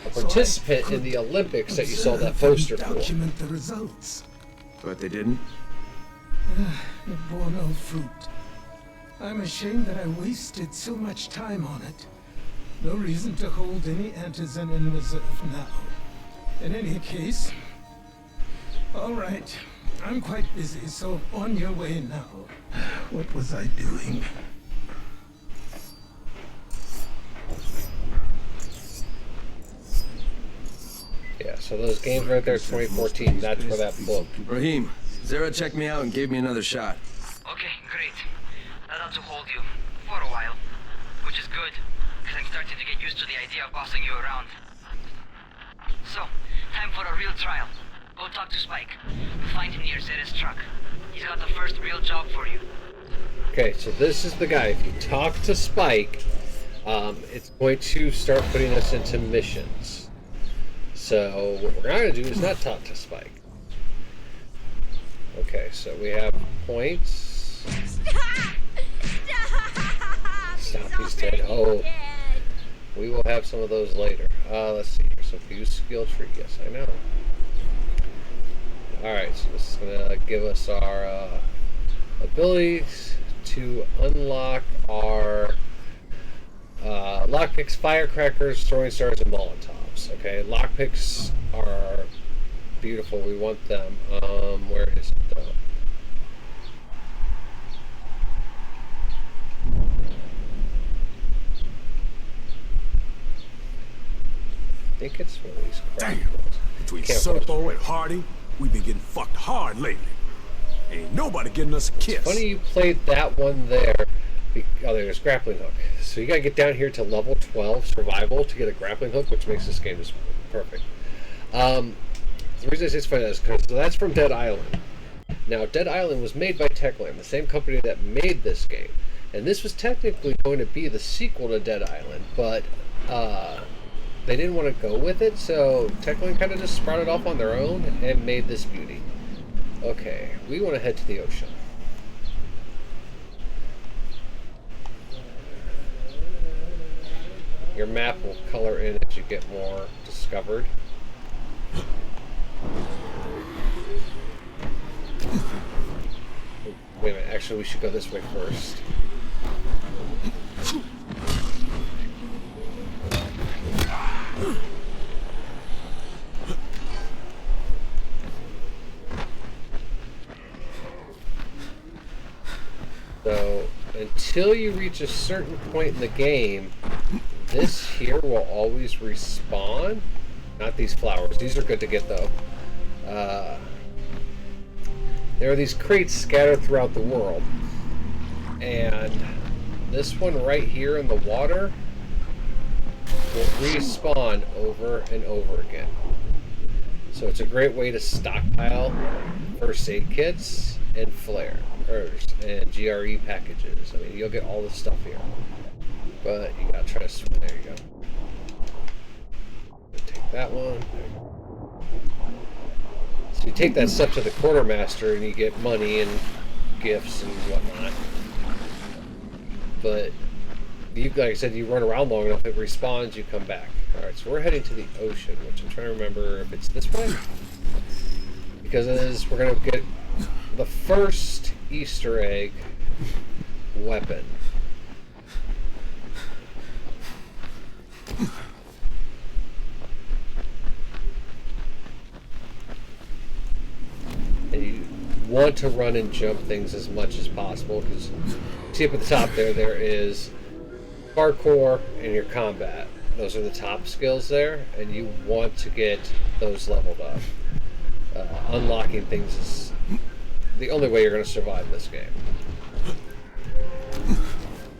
a participant in the Olympics that you saw that poster for. Document the results. But they didn't? It bore no fruit. I'm ashamed that I wasted so much time on it. No reason to hold any antizin in reserve now. In any case, all right. I'm quite busy, so on your way now. What was I doing? Yeah, so those games right there, 2014, that's where that book. Rahim, Zara checked me out and gave me another shot. Okay, great. That ought to hold you. For a while. Which is good, because I'm starting to get used to the idea of bossing you around. So, time for a real trial. Go talk to Spike. Find him near Zera's truck. He's got the first real job for you. Okay, so this is the guy. If you talk to Spike, it's going to start putting us into missions. So what we're going to do is not talk to Spike. Okay, so we have points. Stop, he's dead. Oh, we will have some of those later. Let's see here. So use skill tree. Yes, I know. Alright, so this is going to give us our abilities to unlock our lockpicks, firecrackers, throwing stars, and molotovs. Okay, lockpicks are beautiful. We want them. Where is it though? I think it's one of these Damn! Between Serpo and Hardy, we've been getting fucked hard lately. Ain't nobody getting us a kiss. Funny you played that one there. Oh, there's grappling hook. So you gotta get down here to level 12 survival to get a grappling hook, which makes this game just perfect. The reason I say it's funny is because that's from Dead Island. Now, Dead Island was made by Techland, the same company that made this game. And this was technically going to be the sequel to Dead Island, but they didn't want to go with it, so Techland kind of just sprouted off on their own and made this beauty. Okay, we want to head to the ocean. Your map will color in as you get more discovered. Wait a minute, actually we should go this way first. So, until you reach a certain point in the game, this here will always respawn. Not these flowers. These are good to get, though. There are these crates scattered throughout the world. And this one right here in the water will respawn over and over again. So it's a great way to stockpile first aid kits and flares and GRE packages. I mean, you'll get all this stuff here. But you gotta try to swim. There you go. Take that one. So you take that stuff to the quartermaster and you get money and gifts and whatnot. But you, like I said, you run around long enough, it respawns, you come back. Alright, so we're heading to the ocean, which I'm trying to remember if it's this way. Because it is, we're gonna get the first Easter egg weapon. And you want to run and jump things as much as possible, because see up at the top there is parkour and your combat. Those are the top skills there, and you want to get those leveled up. Unlocking things is the only way you're going to survive this game.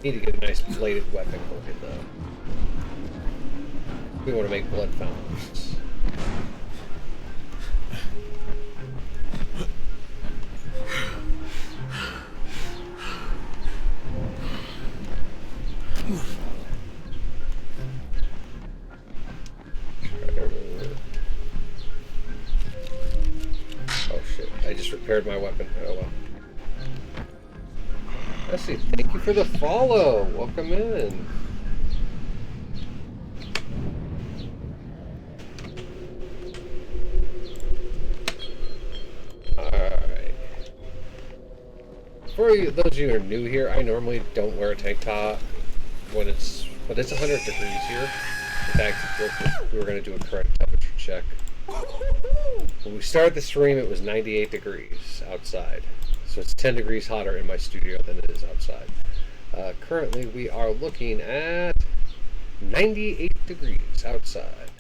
Need to get a nice bladed weapon working though. We want to make blood fountains. Oh shit, I just repaired my weapon. Oh well. Let's see, thank you for the follow. Welcome in. for those of you who are new here, I normally don't wear a tank top but it's 100 degrees here. In fact, we were going to do a correct temperature check. When we started the stream, it was 98 degrees outside. So it's 10 degrees hotter in my studio than it is outside. Currently, we are looking at 98 degrees outside.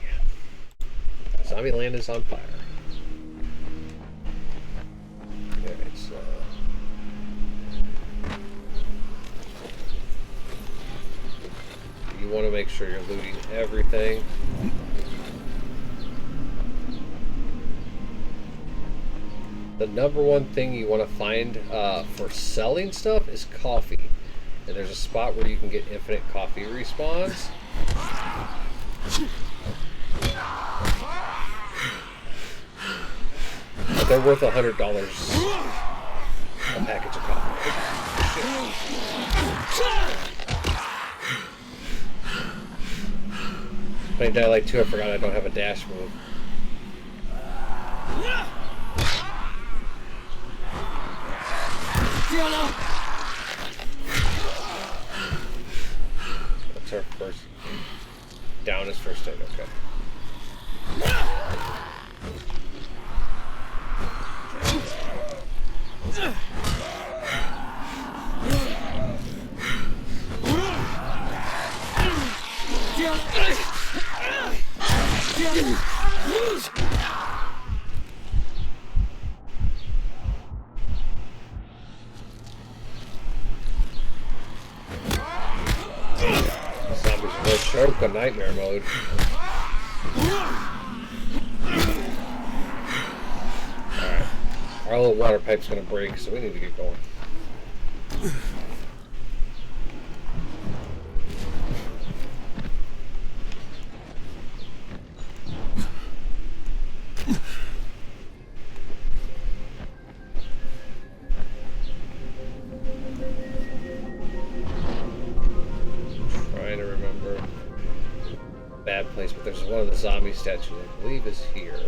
Yeah. Zombieland is on fire. Okay, so... You want to make sure you're looting everything. The number one thing you want to find for selling stuff is coffee. And there's a spot where you can get infinite coffee respawns. But they're worth $100 a package of coffee. Playing Dying Light 2, I forgot I don't have a dash move. That's our first. Down is first aid, okay. Zombies will choke on nightmare mode. Alright. Our little water pipe's gonna break, so we need to get going. Place, but there's one of the zombie statues I believe is here.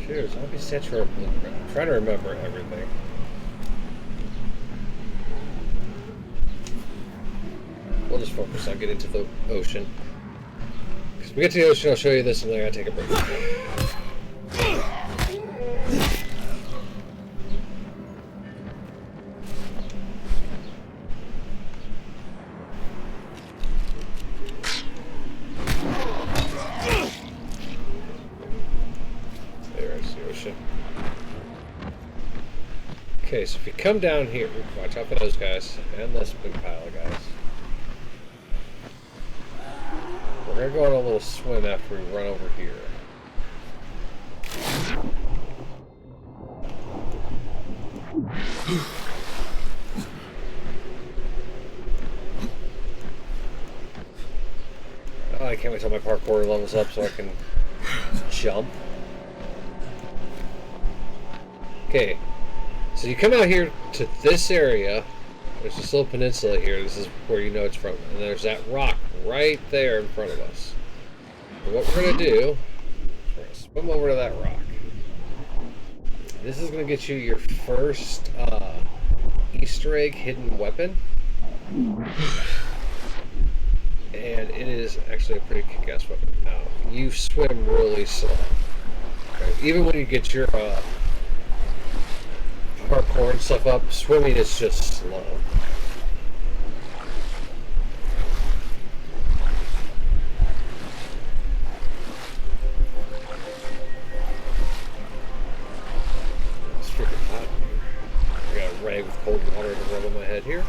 Sure, zombie statue or blueprint. I'm trying to remember everything. We'll just focus on getting to the ocean. When we get to the ocean, I'll show you this, and then I gotta take a break. There's the ocean. Okay, so if you come down here, watch out for those guys, and this big pile of guys. We're going to go on a little swim after we run over here. Oh, I can't wait till my parkour levels up so I can jump. Okay, so you come out here to this area. There's this little peninsula here. This is where you know it's from. And there's that rock right there in front of us. And what we're going to do is we're going to swim over to that rock. This is going to get you your first Easter egg hidden weapon. And it is actually a pretty kick-ass weapon. Now, you swim really slow. Okay? Even when you get your parkour and stuff up, swimming is just slow. It's freaking hot. I got a rag with cold water to rub on my head here.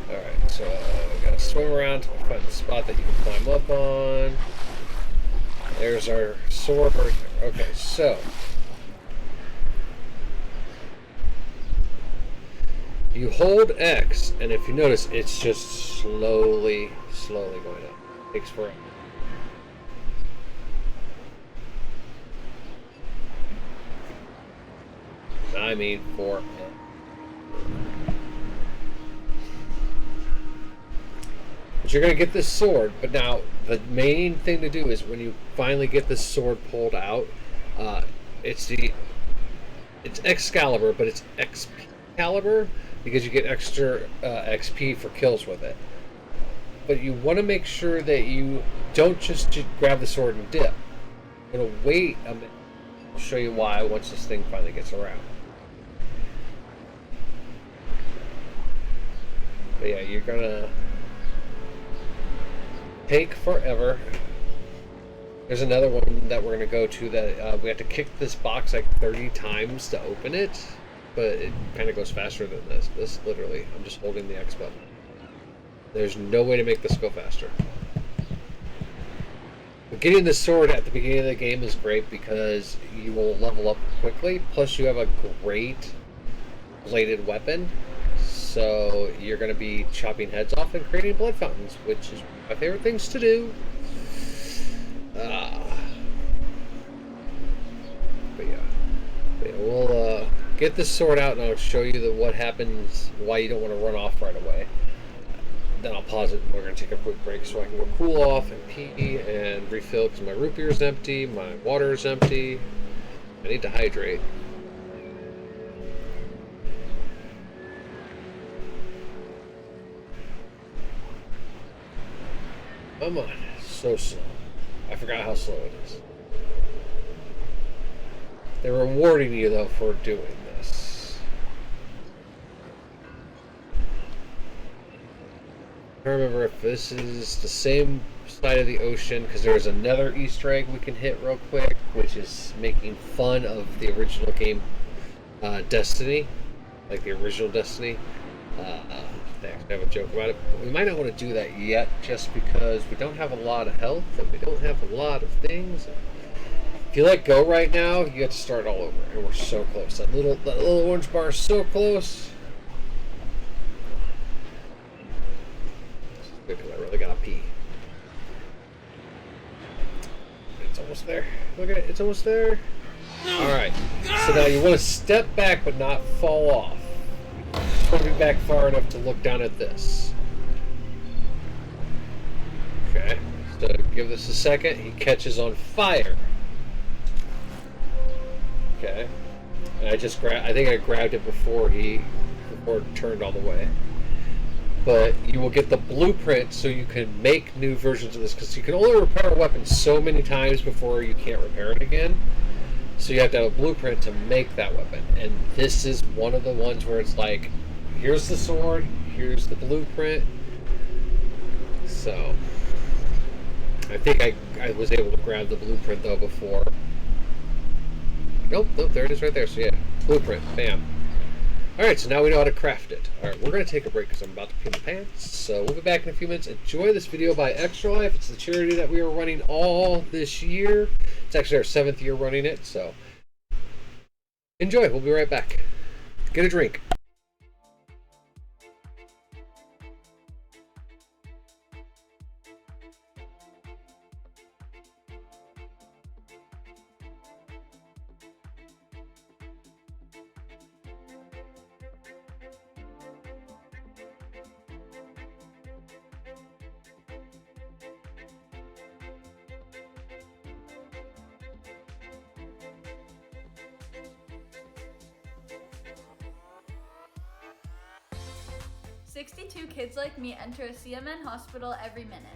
Alright, so I gotta swim around to find the spot that you can climb up on. There's our sword right there. Okay, so you hold X, and if you notice, it's just slowly going up. It takes forever. I mean forever. But you're gonna get this sword. But now the main thing to do is when you finally get this sword pulled out, it's Excalibur, but it's Excalibur because you get extra XP for kills with it. But you want to make sure that you don't just grab the sword and dip. You're gonna wait a minute. I'll show you why once this thing finally gets around. But yeah, you're gonna take forever. There's another one that we're gonna go to that we have to kick this box like 30 times to open it, but it kind of goes faster than this. This literally, I'm just holding the X button. There's no way to make this go faster. But getting the sword at the beginning of the game is great because you will level up quickly. Plus, you have a great bladed weapon, so you're going to be chopping heads off and creating blood fountains, which is my favorite things to do. But yeah, we'll get this sword out and I'll show you what happens, why you don't want to run off right away. Then I'll pause it and we're going to take a quick break so I can go cool off and pee and refill because my root beer is empty, my water is empty. I need to hydrate. Come on, so slow. I forgot how slow it is. They're rewarding you though for doing this. I don't remember if this is the same side of the ocean because there's another Easter egg we can hit real quick, which is making fun of the original game Destiny, like the original Destiny. They actually have a joke about it. We might not want to do that yet just because we don't have a lot of health and we don't have a lot of things. If you let go right now, you have to start all over, and we're so close. That little orange bar is so close. Because I really gotta pee. It's almost there. Look at it, it's almost there. Alright, so now you want to step back but not fall off. You want to be back far enough to look down at this. Okay, so give this a second. He catches on fire. Okay, and I think I grabbed it before it turned all the way. But you will get the blueprint so you can make new versions of this because you can only repair a weapon so many times before you can't repair it again. So you have to have a blueprint to make that weapon. And this is one of the ones where it's like, here's the sword, here's the blueprint. So I think I was able to grab the blueprint though before. Nope, there it is right there. So yeah, blueprint, bam. Alright, so now we know how to craft it. Alright, we're going to take a break because I'm about to pee my pants. So we'll be back in a few minutes. Enjoy this video by Extra Life. It's the charity that we are running all this year. It's actually our 7th year running it, so enjoy. We'll be right back. Get a drink. "62 kids like me enter a CMN hospital every minute.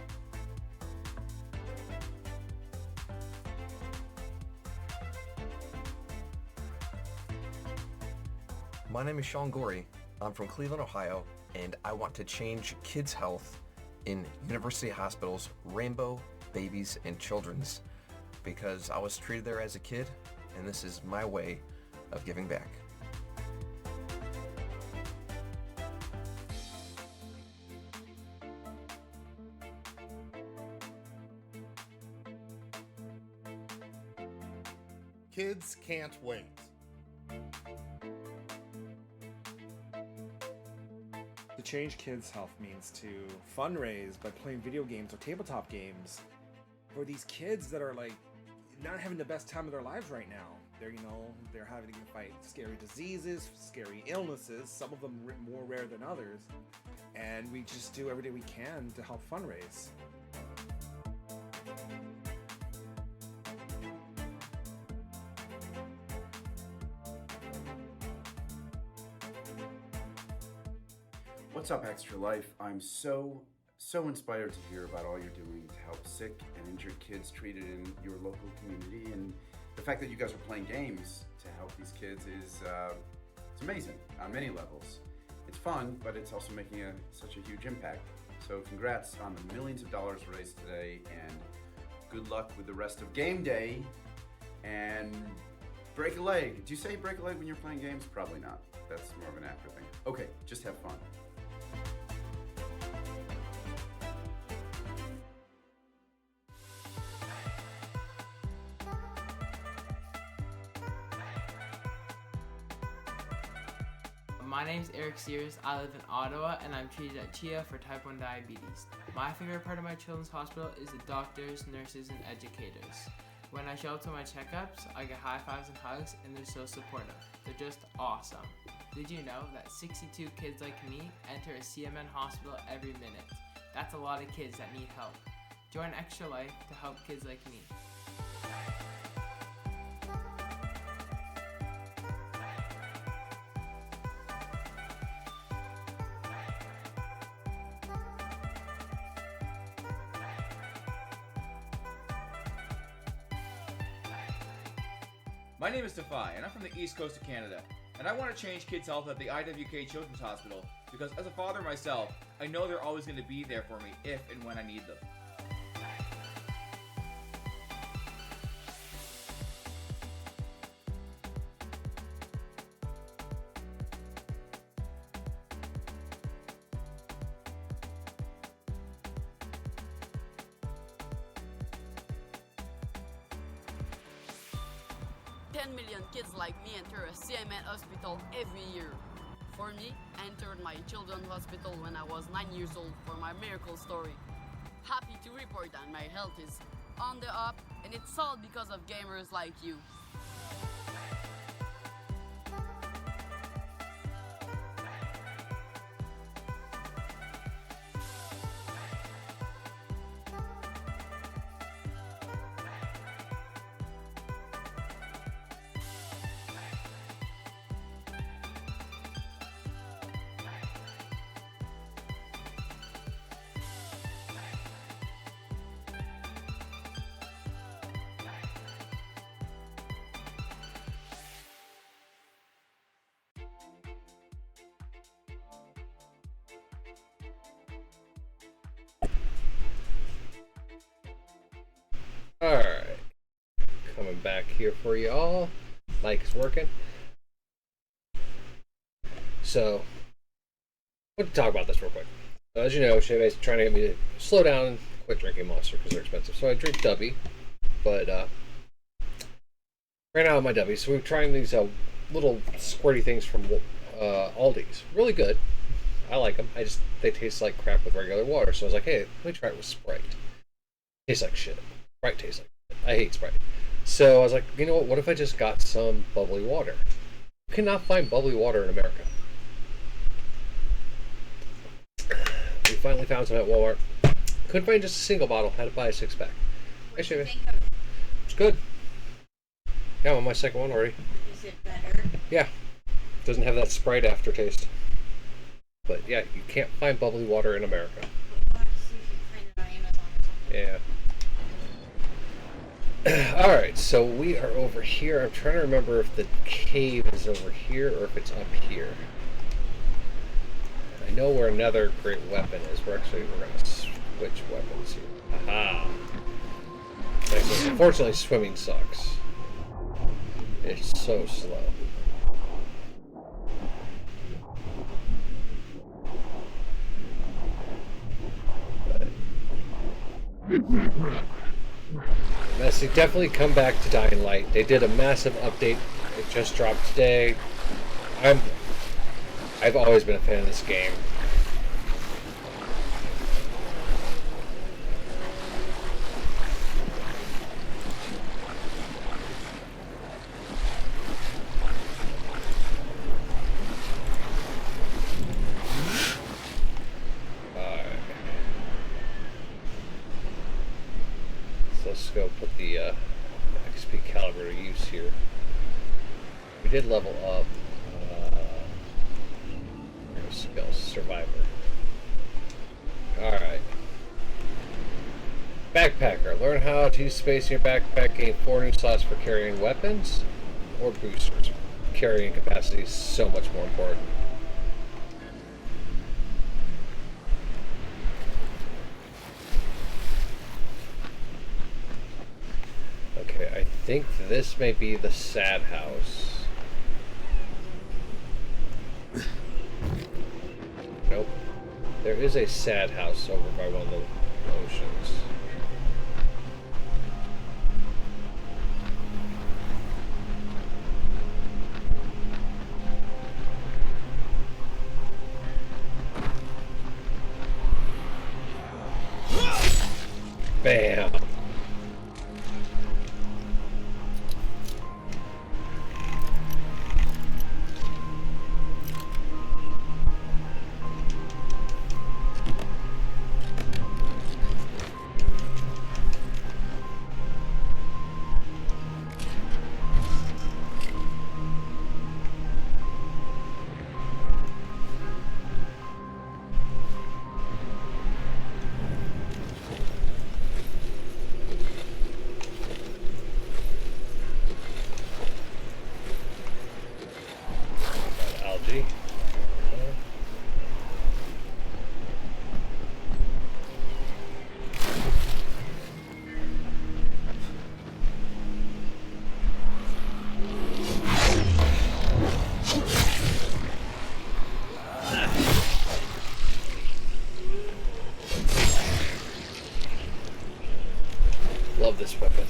My name is Sean Gorey. I'm from Cleveland, Ohio, and I want to change kids' health in university hospitals, Rainbow, Babies, and Children's, because I was treated there as a kid, and this is my way of giving back. Kids can't wait. To change kids' health means to fundraise by playing video games or tabletop games for these kids that are like, not having the best time of their lives right now. They're having to fight scary diseases, scary illnesses, some of them more rare than others, and we just do everything we can to help fundraise. What's up, Extra Life? I'm so inspired to hear about all you're doing to help sick and injured kids treated in your local community, and the fact that you guys are playing games to help these kids is it's amazing on many levels. It's fun, but it's also making such a huge impact. So congrats on the millions of dollars raised today, and good luck with the rest of game day. And break a leg. Do you say break a leg when you're playing games? Probably not. That's more of an actor thing. Okay, just have fun. My name's Eric Sears. I live in Ottawa and I'm treated at CHIA for type 1 diabetes. My favorite part of my children's hospital is the doctors, nurses, and educators. When I show up to my checkups, I get high fives and hugs, and they're so supportive. They're just awesome. Did you know that 62 kids like me enter a CMN hospital every minute? That's a lot of kids that need help. Join Extra Life to help kids like me. My name is Defy, and I'm from the East Coast of Canada, and I want to change kids' health at the IWK Children's Hospital because as a father myself, I know they're always going to be there for me if and when I need them. Million kids like me enter a CMN hospital every year. For me, I entered my children's hospital when I was 9 years old for my miracle story. Happy to report that my health is on the up, and it's all because of gamers like you. Alright, coming back here for you all. Mic is working. So, I want to talk about this real quick. As you know, Shebay's trying to get me to slow down and quit drinking Monster because they're expensive. So I drink Dubby, but ran out of my Dubby. So we're trying these little squirty things from Aldi's. Really good. I like them. They taste like crap with regular water. So I was like, hey, let me try it with Sprite. Tastes like shit. Sprite tastes like shit. I hate Sprite. So I was like, you know what if I just got some bubbly water? You cannot find bubbly water in America. We finally found some at Walmart. Couldn't find just a single bottle. Had to buy a 6-pack. Hey, Shavy. It's good. Yeah, I'm on my second one already. Is it better? Yeah. Doesn't have that Sprite aftertaste. But yeah, you can't find bubbly water in America. Yeah. Alright, so we are over here. I'm trying to remember if the cave is over here or if it's up here. I know where another great weapon is. We're going to switch weapons here. Aha! Nice. Unfortunately, swimming sucks. It's so slow. Messy, definitely come back to Dying Light. They did a massive update. It just dropped today. I've always been a fan of this game. We did level up. Skills, survivor. Alright. Backpacker. Learn how to use space in your backpack. Gain 4 new slots for carrying weapons or boosters. Carrying capacity is so much more important. Okay, I think this may be the sad house. Nope. There is a sad house over by one of the oceans. Bam! Algae. Love this weapon.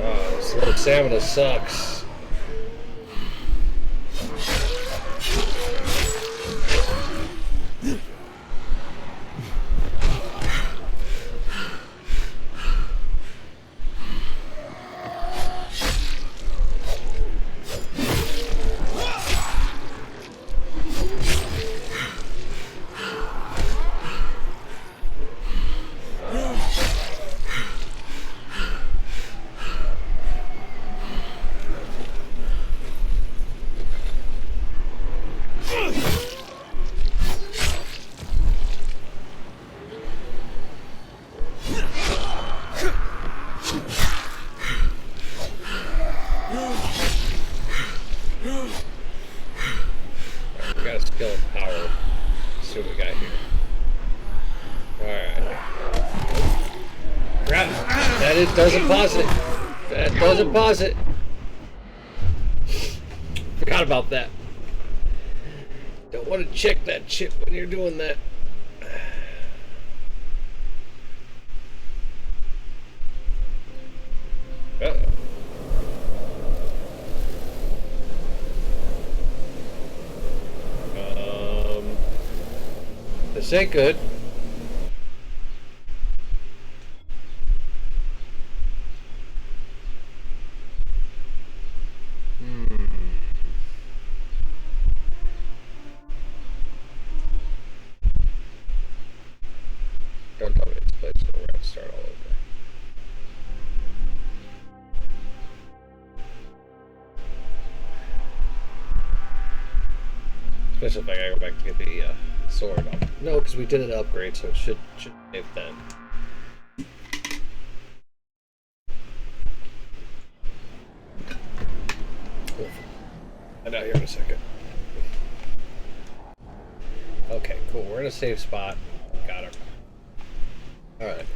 Oh, this little stamina sucks. We got a skill and power. Let's see what we got here. Alright. Crap! That doesn't pause it. That doesn't pause it. Forgot about that. Don't want to check that chip when you're doing that. Uh-oh. This ain't good. Don't tell me this place is going to start all over. Especially if I gotta go back to get the sword up. No, because we did an upgrade, so it should save then. I'm out here in a second. Okay, cool. We're in a safe spot. Got her. Alright.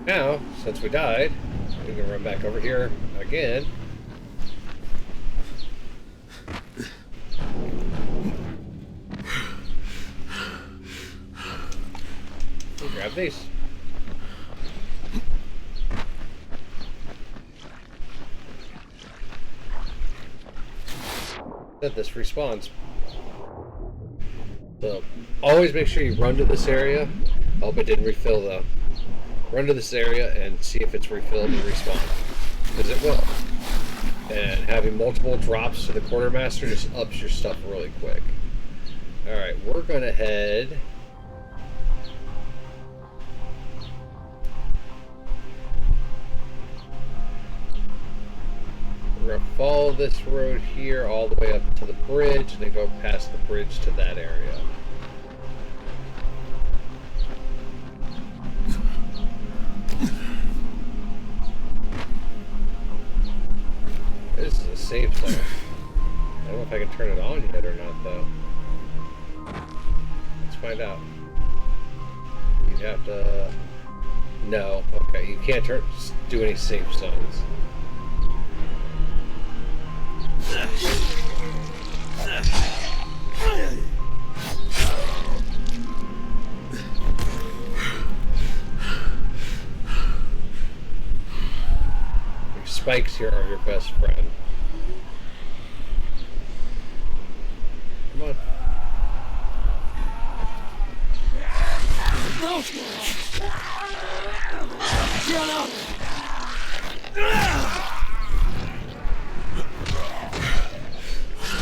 Now, since we died, we can run back over here again. We'll grab face. That this respawns. So always make sure you run to this area. I hope it didn't refill though. Run to this area and see if it's refilled and respawn. Because it will. And having multiple drops to the quartermaster just ups your stuff really quick. Alright, we're gonna head. We're gonna follow this road here all the way up to the bridge and then go past the bridge to that area. This is a safe zone. I don't know if I can turn it on yet or not, though. Let's find out. You'd have to... No. Okay, you can't do any safe zones. Your spikes here are your best friend. Come on. No!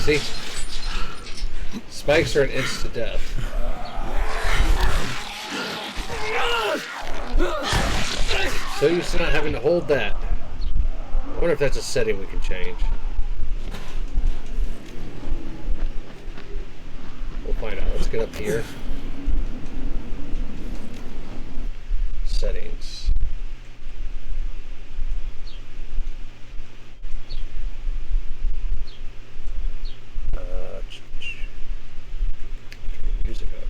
See? Spikes are an instant death. So used to not having to hold that. I wonder if that's a setting we can change. We'll find out. Let's get up here. Settings. Turn the music up.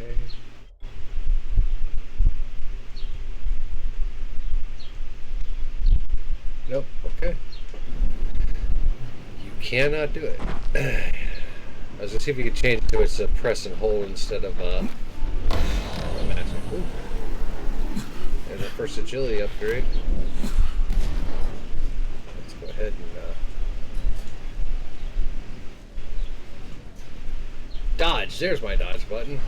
Okay. Nope, okay. You cannot do it. I was gonna see if you could change it to it's a press and hold instead of a massive. Ooh. There's our first agility upgrade. Let's go ahead and dodge. There's my dodge button.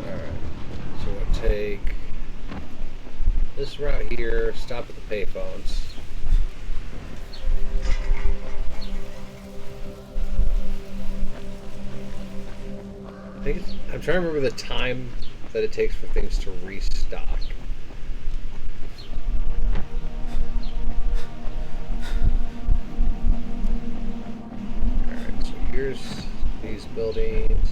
Alright. So we'll take this route here, stop at the payphones. I'm trying to remember the time that it takes for things to restock. Alright, so here's these buildings.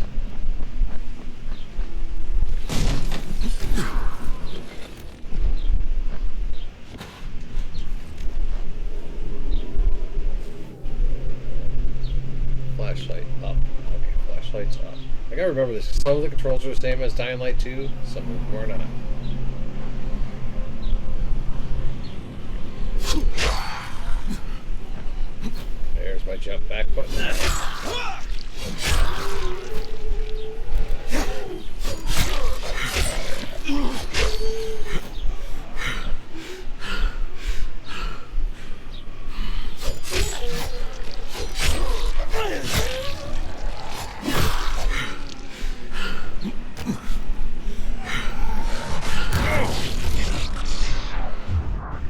Flashlight up. Okay, flashlight's up. I gotta remember this. Some of the controls are the same as Dying Light 2, some of them are not. There's my jump back button.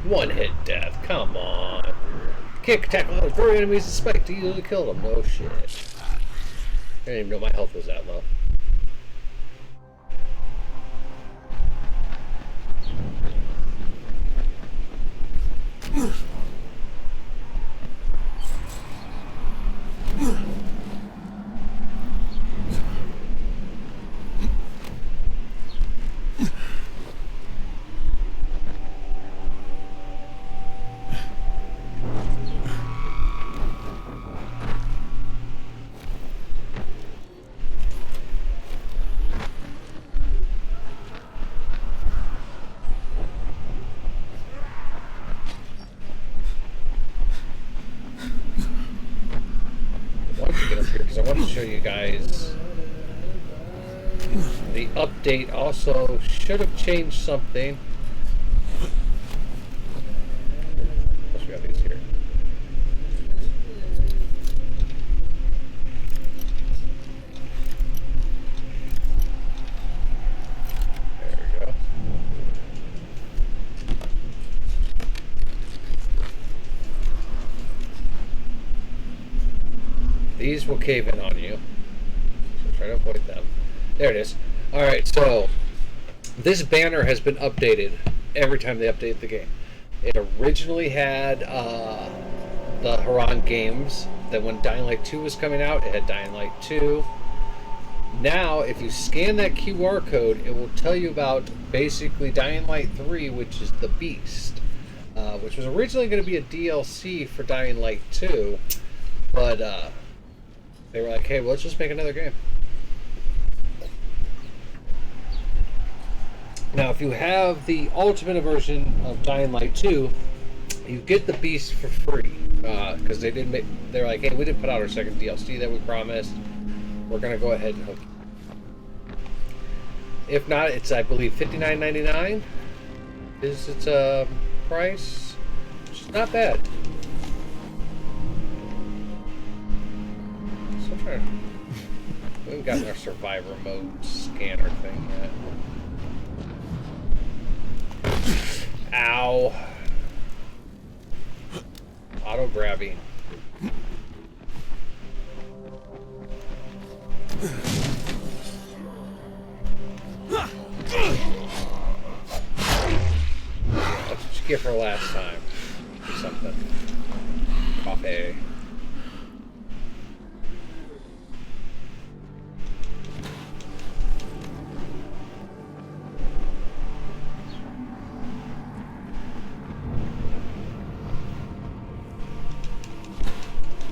One hit death, come on. Kick, tackle, throw enemies, suspect to easily kill them. No shit. I didn't even know my health was that low. show you guys the update. Also should have changed something. Plus we got these here. There we go. These will cave in on you, so try to avoid them. There it is. Alright, so this banner has been updated every time they update the game. It originally had the Haran games. Then when Dying Light 2 was coming out, it had Dying Light 2. Now, if you scan that QR code, it will tell you about basically Dying Light 3, which is the Beast, which was originally going to be a DLC for Dying Light 2, but they were like, hey, well, let's just make another game. Now, if you have the Ultimate version of Dying Light 2, you get the Beast for free. Because they didn't make, they're like, hey, we didn't put out our second DLC that we promised. We're going to go ahead and hook you. If not, it's, I believe, $59.99 is its price. Which is not bad. So I'm trying. We haven't gotten our survivor mode scanner thing yet. Ow. Auto grabbing. That's what you get for last time. Or something. Coffee.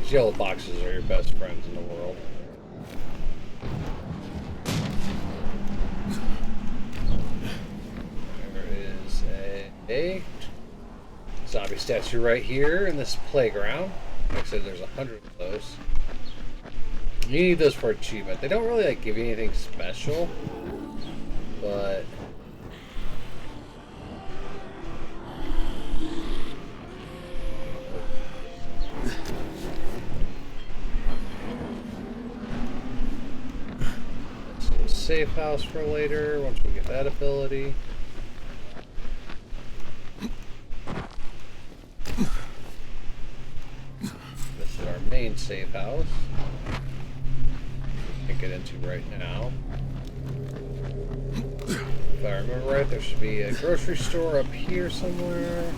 These yellow boxes are your best friends in the world. There is a zombie statue right here in this playground. Like I said, there's 100 of those. You need those for achievement. They don't really like give you anything special, but safe house for later once we get that ability. This is our main safe house. Can't get into right now. If I remember right, there should be a grocery store up here somewhere.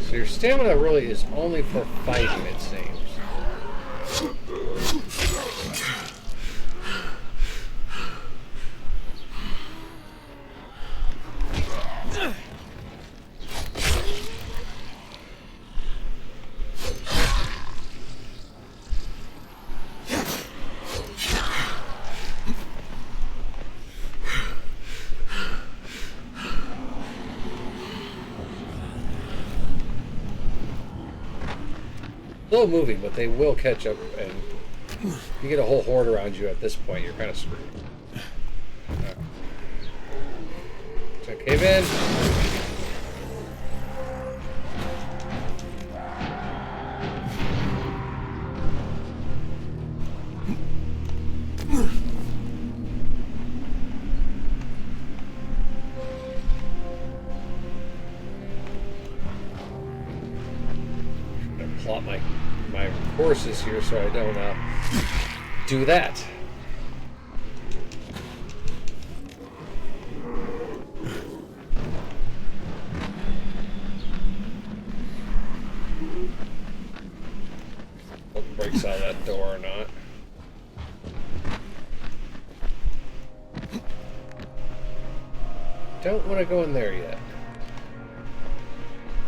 So your stamina really is only for fighting, it seems. Slow moving, but they will catch up, and if you get a whole horde around you at this point, you're kind of screwed. So cave in. Plot my courses here so I don't do that. Hope it breaks out of that door or not. Don't want to go in there yet.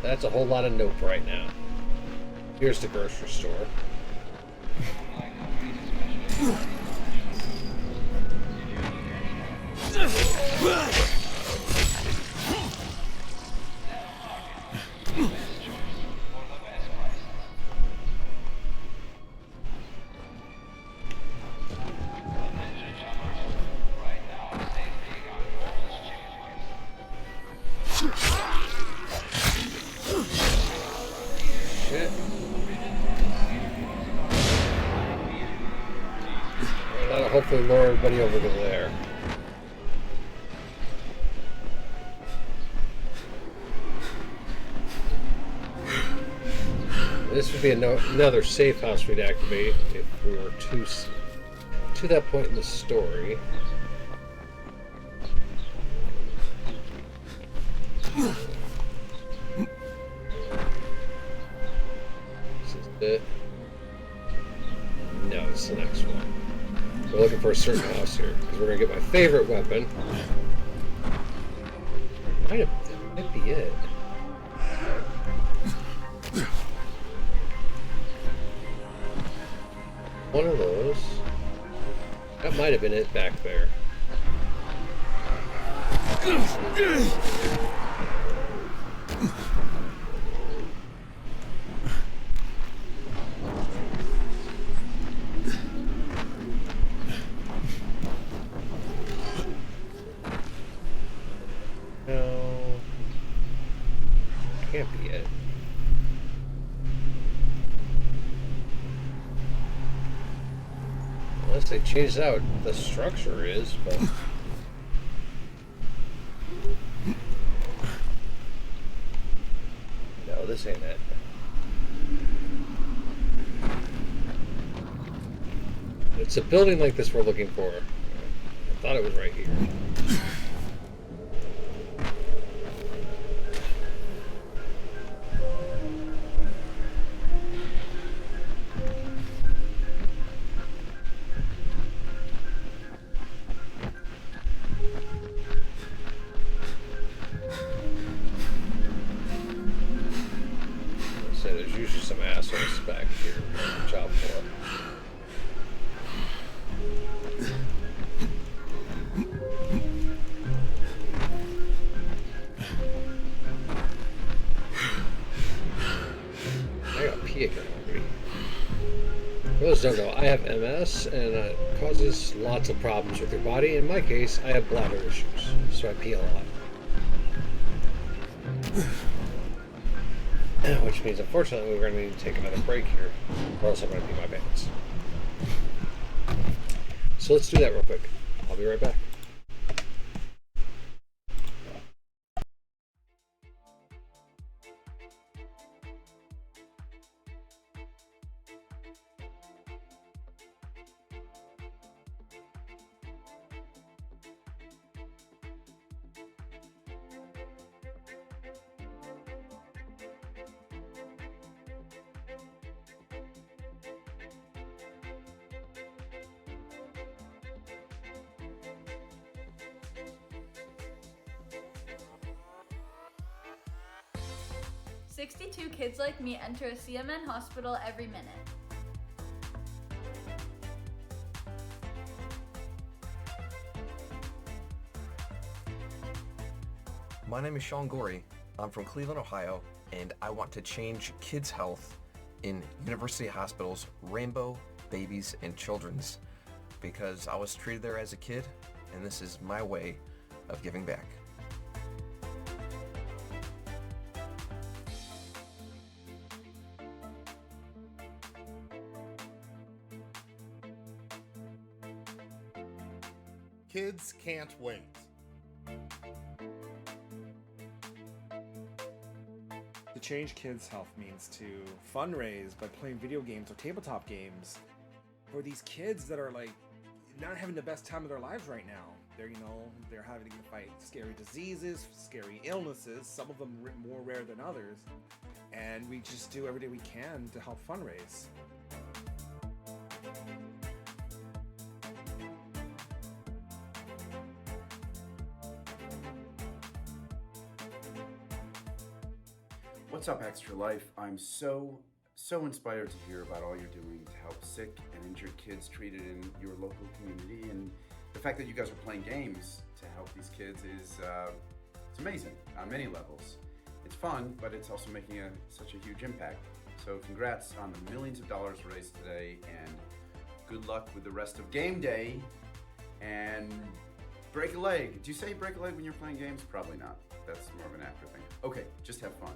That's a whole lot of nope right now. Here's the grocery store. Shit. Well, that'll hopefully lure everybody over to there. This would be another safe house we'd activate if we were to that point in the story. This is it. No, it's the next one. We're looking for a certain house here because we're gonna get my favorite weapon. That might be it. One of those. That might have been it back there. No. Can't be it. Unless they changed out the structure is, but no, this ain't it. It's a building like this we're looking for. I thought it was right here. There's usually some assholes back here to watch out for. I got pee again already. For those who don't know, I have MS and it causes lots of problems with your body. In my case, I have bladder issues, so I pee a lot. Which means, unfortunately, we're going to need to take another break here, or else I'm going to pee my pants. So let's do that real quick. I'll be right back. "62 kids like me enter a CMN hospital every minute. My name is Sean Gorey. I'm from Cleveland, Ohio, and I want to change kids' health in university hospitals, Rainbow, Babies, and Children's, because I was treated there as a kid, and this is my way of giving back. Kids can't wait. To change kids' health means to fundraise by playing video games or tabletop games for these kids that are like not having the best time of their lives right now. They're having to fight scary diseases, scary illnesses, some of them more rare than others, and we just do everything we can to help fundraise. What's up, Extra Life? I'm so inspired to hear about all you're doing to help sick and injured kids treated in your local community. And the fact that you guys are playing games to help these kids is it's amazing on many levels. It's fun, but it's also making such a huge impact. So congrats on the millions of dollars raised today, and good luck with the rest of game day. And break a leg. Do you say break a leg when you're playing games? Probably not. That's more of an actor thing. Okay, just have fun.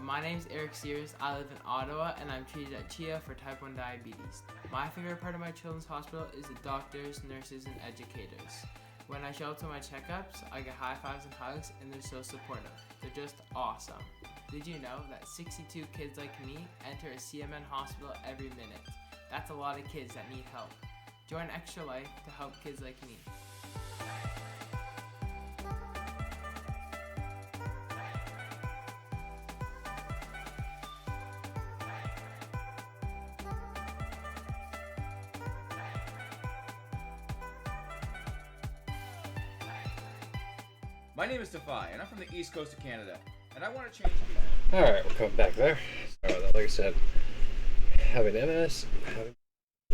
My name's Eric Sears. I live in Ottawa, and I'm treated at Chia for type 1 diabetes. My favorite part of my children's hospital is the doctors, nurses, and educators. When I show up to my checkups, I get high fives and hugs, and they're so supportive. They're just awesome. Did you know that 62 kids like me enter a CMN hospital every minute? That's a lot of kids that need help. Join Extra Life to help kids like me. My name is Defy, and I'm from the east coast of Canada, and I want to change. Alright, we're coming back there. Sorry about that. Like I said, having MS,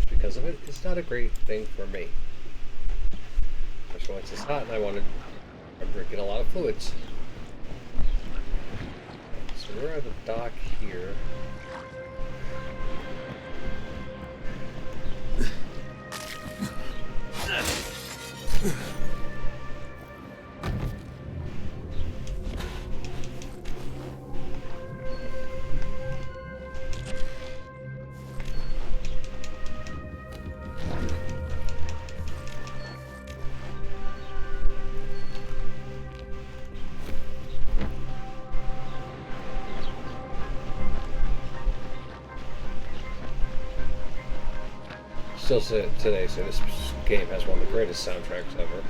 because of it, is not a great thing for me. Especially when it's hot and I'm drinking a lot of fluids. So we're at the dock here. Still today, so this game has one of the greatest soundtracks ever.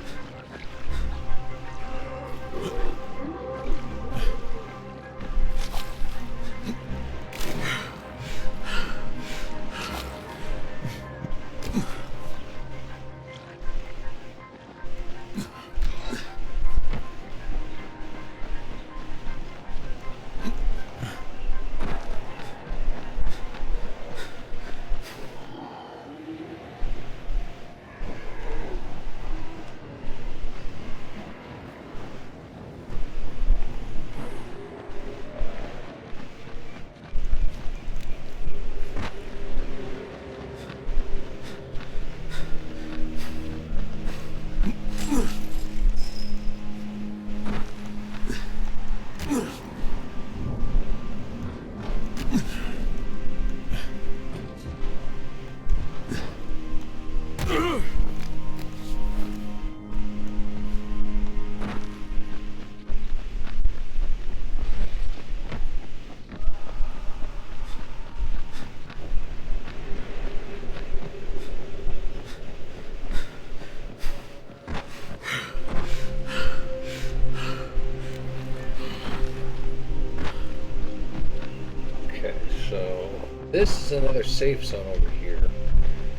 This is another safe zone over here.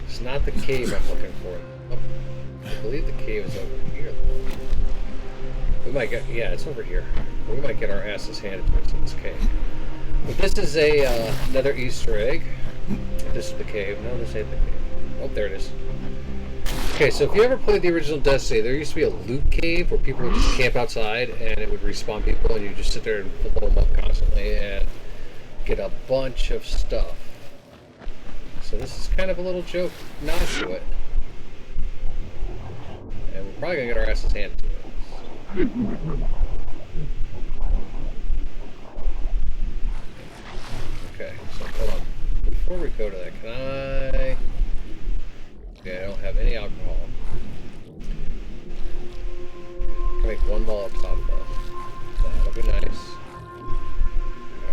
It's not the cave I'm looking for. Oh, I believe the cave is over here. We might get, yeah, it's over here. We might get our asses handed to us in this cave. But this is another Easter egg. This is the cave. No, this ain't the cave. Oh, there it is. Okay, so if you ever played the original Destiny, there used to be a loot cave where people would just camp outside and it would respawn people and you just sit there and blow them up constantly and get a bunch of stuff. So this is kind of a little joke nod to it. And we're probably going to get our asses handed to it. Okay, so hold on. Before we go to that, can I... Okay, I don't have any alcohol. Can I make one Molotov though? That'll be nice.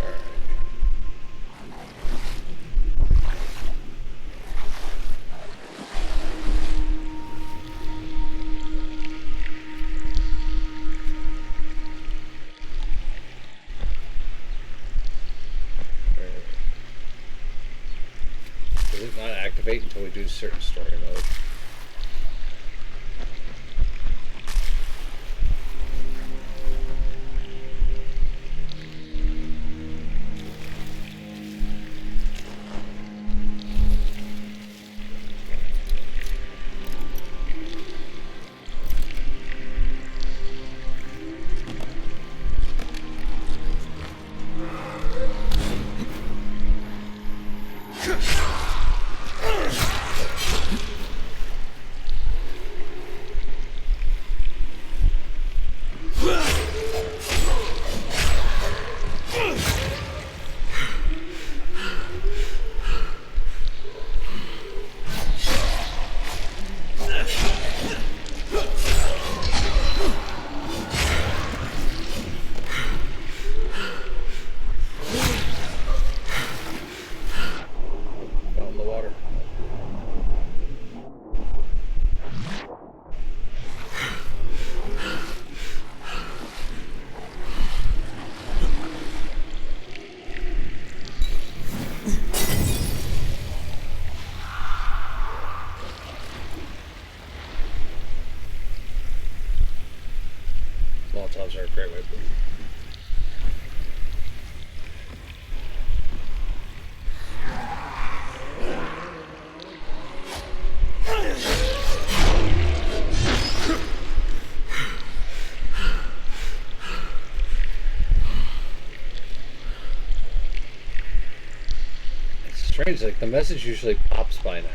Alright. Does it not activate until we do certain story mode? a great way to put it. It's strange, like the message usually pops by now.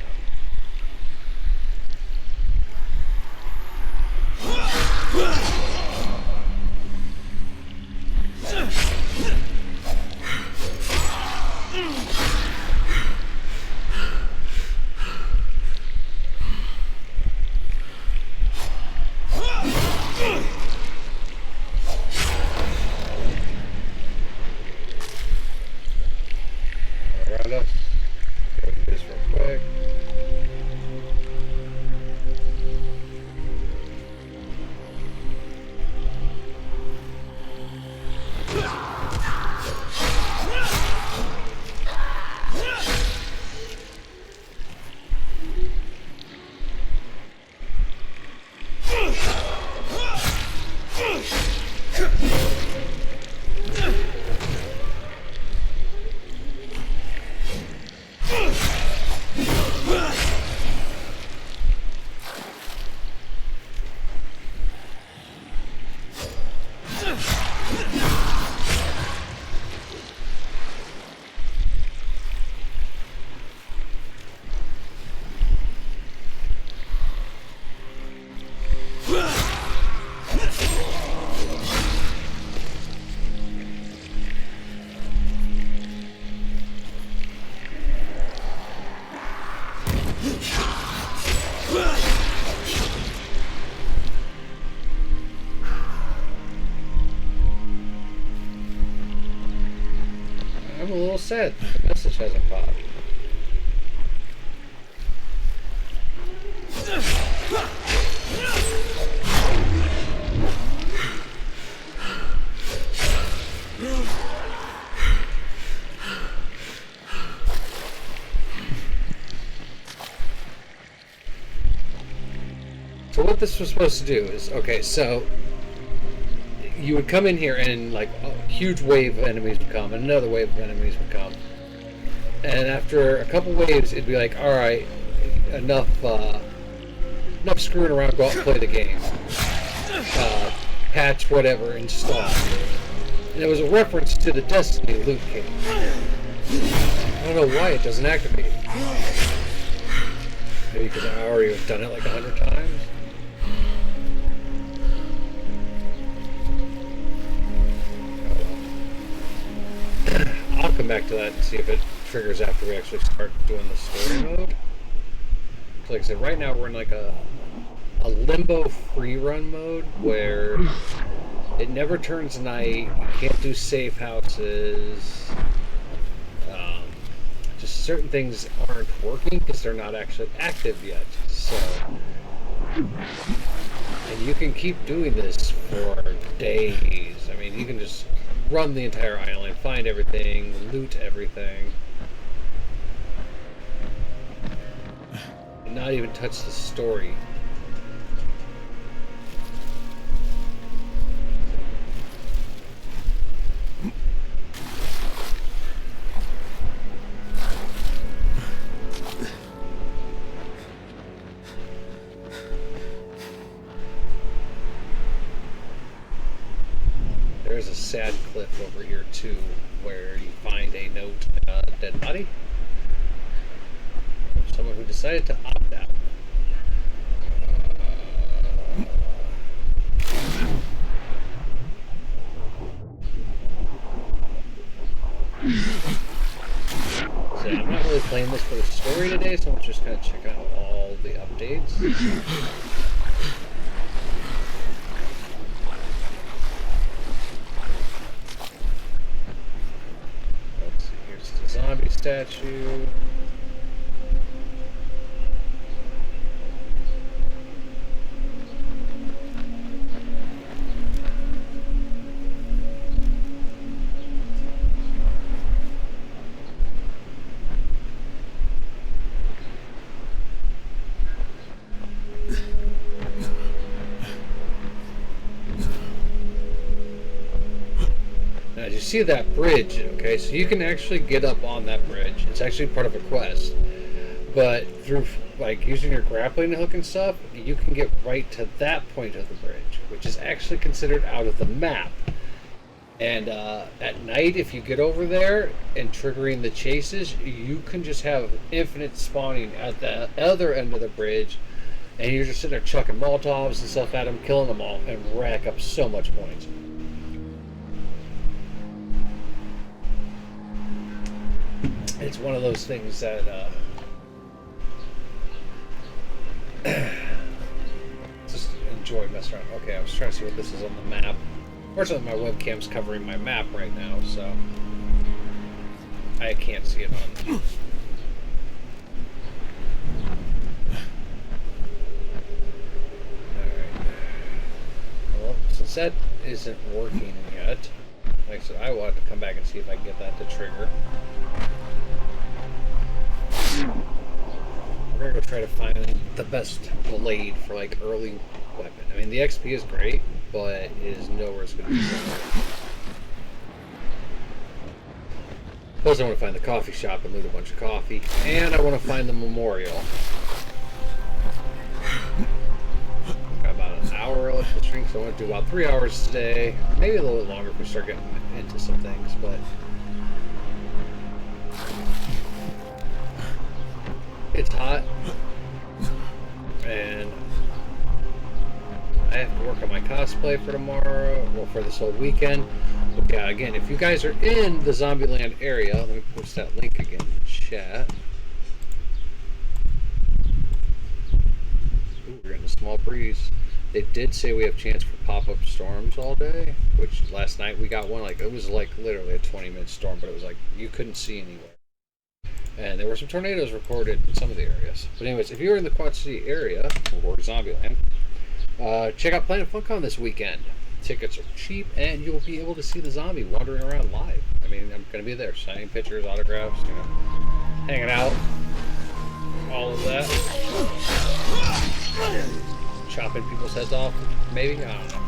Around us. Go do this real quick. I'm a little sad the message hasn't popped. So what this was supposed to do is, okay, so you would come in here and like a huge wave of enemies would come and another wave of enemies would come. And after a couple waves, it'd be like, alright, enough screwing around, go out and play the game. Patch, whatever, install. And it was a reference to the Destiny loot cave. I don't know why it doesn't activate. Maybe because I already have done it like 100 times. I'll come back to that and see if it triggers after we actually start doing the story mode. So like I said, right now we're in like a limbo free run mode where it never turns night, you can't do safe houses, just certain things aren't working because they're not actually active yet. So, and you can keep doing this for days. I mean, you can just run the entire island, find everything, loot everything, and not even touch the story. There's a sad cliff over here too, where you find a note, dead body. Someone who decided to opt out. So I'm not really playing this for the story today, so I'm just kind of checking out all the updates. Zombie statue. see that bridge, okay, so you can actually get up on that bridge. It's actually part of a quest. But through, like, using your grappling hook and stuff, you can get right to that point of the bridge, which is actually considered out of the map. And at night, if you get over there and triggering the chases, you can just have infinite spawning at the other end of the bridge, and you're just sitting there chucking Molotovs and stuff at them, killing them all, and rack up so much points. It's one of those things that just enjoy messing around. Okay, I was trying to see what this is on the map. Fortunately, my webcam's covering my map right now, so I can't see it on. Alright. Well, since that isn't working yet, like I said, I will have to come back and see if I can get that to trigger. We're gonna go try to find the best blade for like early weapon. I mean, the XP is great, but it is nowhere as good as better. Plus, I want to find the coffee shop and loot a bunch of coffee, and I want to find the memorial. Got about an hour left to stream, so I want to do about 3 hours today. Maybe a little bit longer if we start getting into some things, but it's hot, and I have to work on my cosplay for tomorrow, or for this whole weekend. But yeah, again, if you guys are in the Zombieland area, let me post that link again in the chat. Ooh, we're getting a small breeze. They did say we have chance for pop-up storms all day, which last night we got one. Like, it was like literally a 20-minute storm, but it was like you couldn't see anywhere. And there were some tornadoes recorded in some of the areas. But anyways, if you're in the Quad City area, or Zombieland, check out Planet FunCon this weekend. Tickets are cheap, and you'll be able to see the zombie wandering around live. I mean, I'm going to be there, signing pictures, autographs, you know, hanging out, all of that. Chopping people's heads off, maybe? I don't know.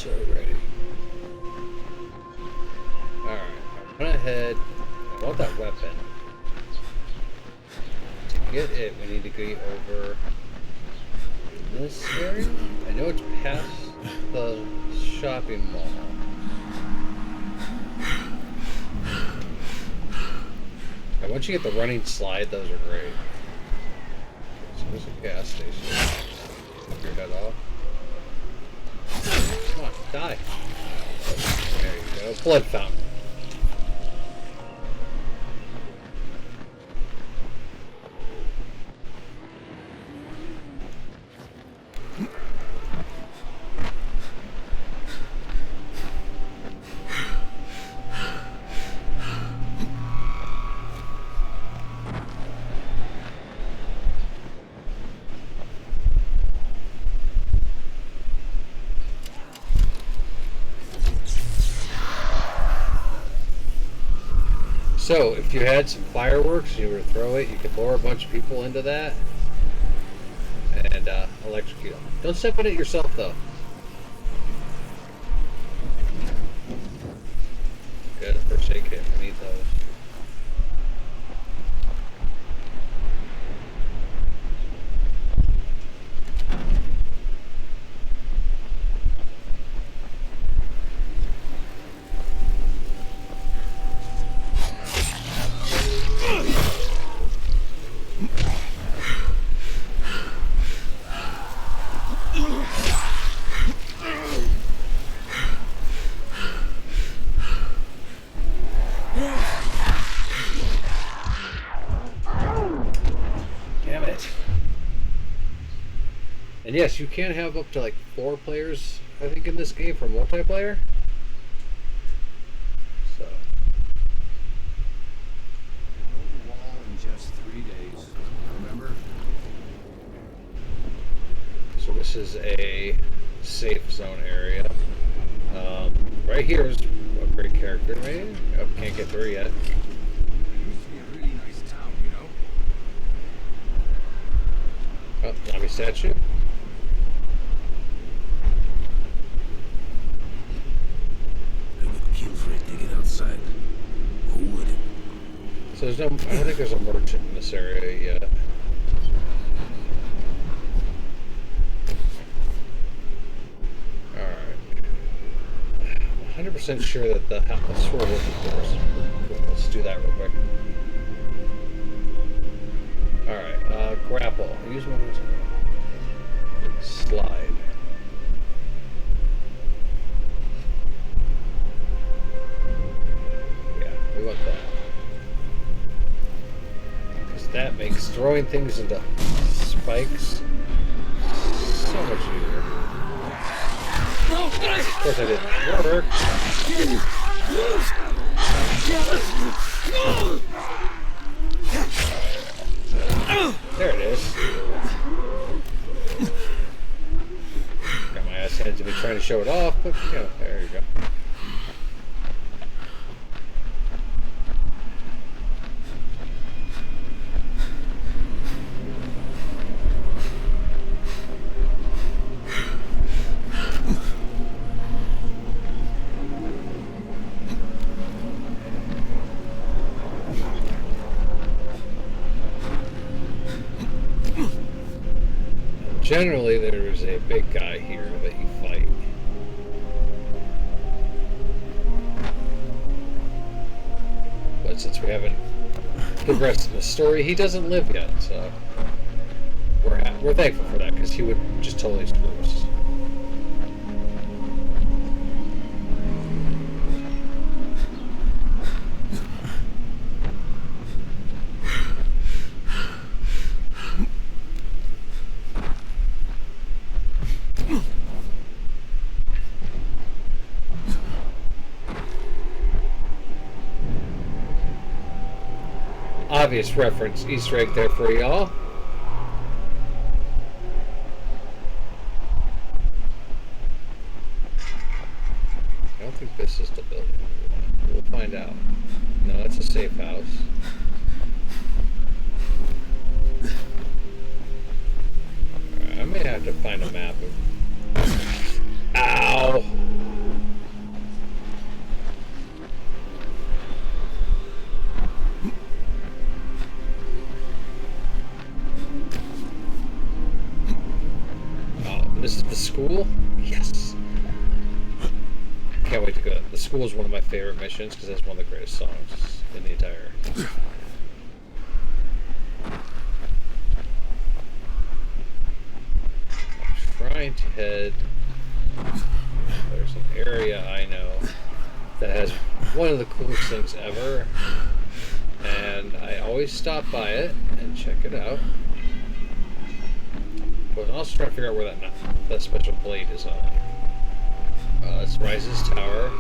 Ready. Alright, I went ahead. I want that weapon. To get it, we need to go over this area. I know it's past the shopping mall. And once you get the running slide, those are great. So there's a gas station. Take your head off. Come on, die. There you go. Blood fountain. So, if you had some fireworks, you were to throw it, you could lure a bunch of people into that and electrocute them. Don't step in it yourself, though. Good, first aid kit. We need those. And yes, you can have up to like 4 players, I think, in this game for multiplayer. So, this is a safe zone area. Right here is a great character, maybe? Oh, can't get through yet. Oh, zombie statue. I would kill for it to get outside. Who wouldn't? So there's no, I don't think there's a merchant in this area yet. Alright. I'm 100% sure that that's what we're looking for. Cool, let's do that real quick. Alright, grapple. Use one of those. Slide. Yeah, we want that. Because that makes throwing things into spikes so much easier. Of course I didn't work. There it is. Got my ass handed to me trying to show it off, but yeah, there you go. Generally, there is a big guy here that you fight. But since we haven't progressed in the story, he doesn't live yet, so we're thankful for that, because he would just totally screw us. Obvious reference, Easter egg there for y'all. I don't think this is the building. We'll find out. No, it's a safe house. Right, I may have to find a map of... Ow! This is the school? Yes! Can't wait to go. The school is one of my favorite missions because that's one of the greatest songs in the entire. I'm trying to head. There's an area I know that has one of the coolest things ever, and I always stop by it and check it out. But I'm also trying to figure out where that special blade is on. It's Rise's Tower.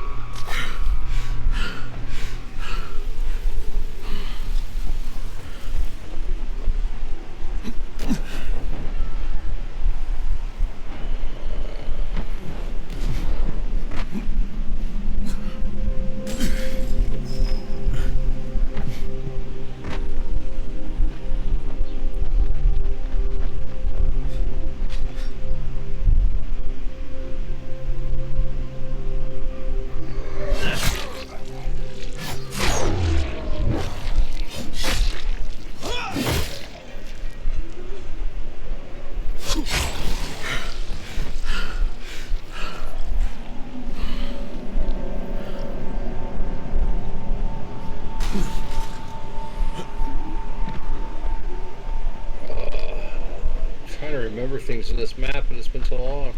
Remember things in this map, and it's been so long.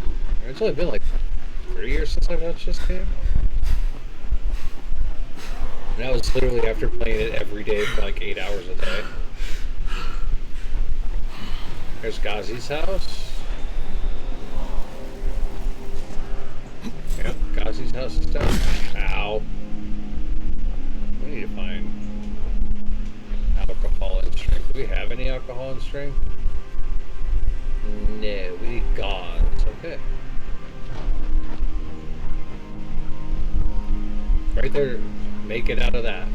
It's only been like 3 years since I watched this game. And that was literally after playing it every day for like 8 hours a day. There's Ghazi's house. Yep, Ghazi's house is down. Ow. We need to find alcohol and strength. Do we have any alcohol and strength? No, we need gods. Okay. Right there. Make it out of that.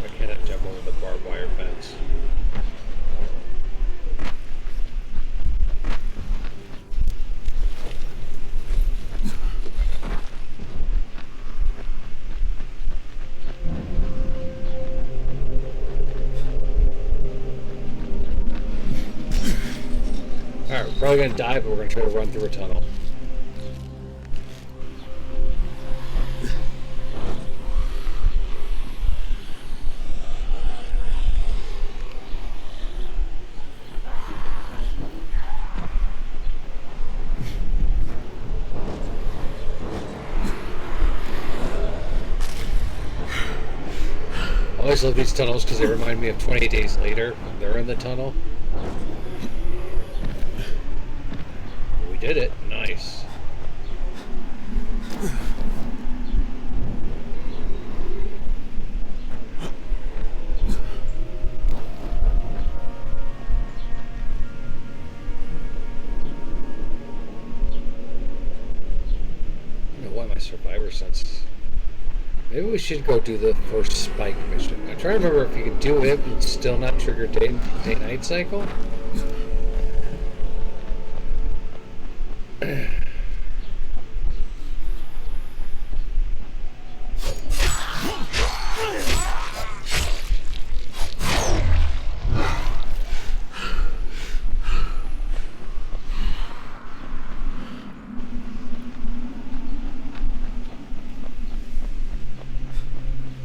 I cannot jump over the barbed wire fence. Alright, we're probably gonna die, but we're gonna try to run through a tunnel. I always love these tunnels because they remind me of 28 Days Later. They're in the tunnel. We did it. Nice. I don't know why my survivor sense. Maybe we should go do the first spike mission. I'm trying to remember if you could do it and still not trigger day-night cycle.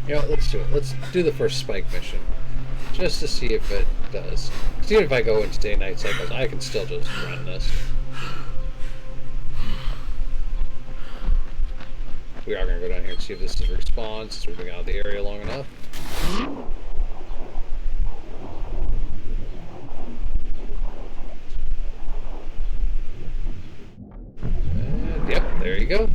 You know, let's do it. Let's do the first spike mission. Just to see if it does. Because even if I go into day-night cycles, I can still just run this. We are going to go down here and see if this is a respawn, since we've been out of the area long enough. And, yep, there you go.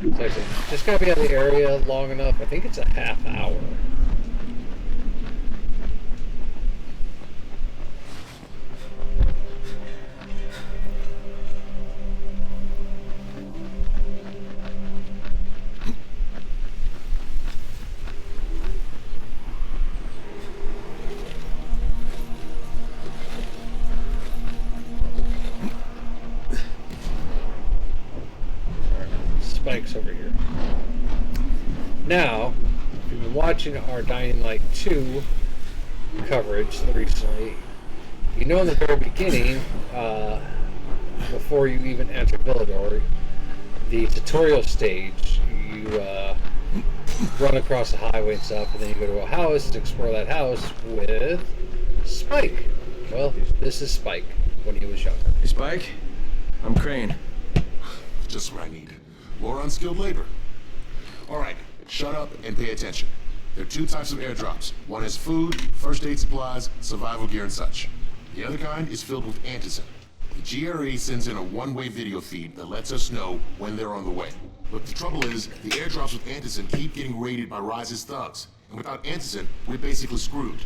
Like I said, just gotta be out of the area long enough. I think it's a half hour. Spikes over here. Now, if you've been watching our Dying Light 2 coverage recently, you know in the very beginning, before you even enter Villador, the tutorial stage, you run across the highway and stuff, and then you go to a house and explore that house with Spike. Well, this is Spike when he was younger. Hey, Spike? I'm Crane. Just what I need. More unskilled labor. Alright, shut up and pay attention. There are two types of airdrops. One is food, first aid supplies, survival gear and such. The other kind is filled with antizin. The GRE sends in a one-way video feed that lets us know when they're on the way. But the trouble is, the airdrops with antizin keep getting raided by Rise's thugs. And without antizin, we're basically screwed.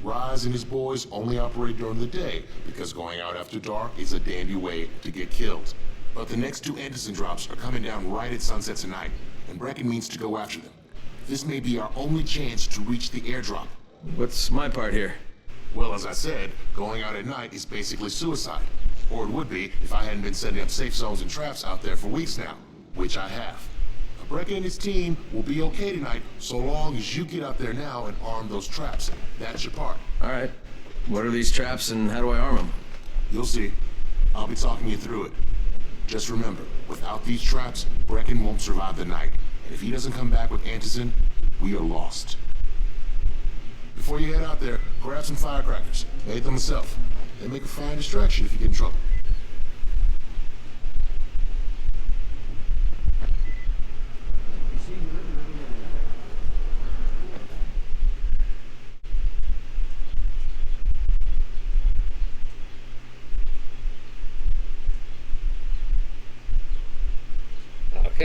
Rise and his boys only operate during the day, because going out after dark is a dandy way to get killed. But the next two antizin drops are coming down right at sunset tonight, and Brecken means to go after them. This may be our only chance to reach the airdrop. What's my part here? Well, as I said, going out at night is basically suicide. Or it would be if I hadn't been setting up safe zones and traps out there for weeks now, which I have. Brecken and his team will be okay tonight, so long as you get out there now and arm those traps. That's your part. Alright. What are these traps and how do I arm them? You'll see. I'll be talking you through it. Just remember, without these traps, Brecken won't survive the night. And if he doesn't come back with antizin, we are lost. Before you head out there, grab some firecrackers. Made them myself. They make a fine distraction if you get in trouble.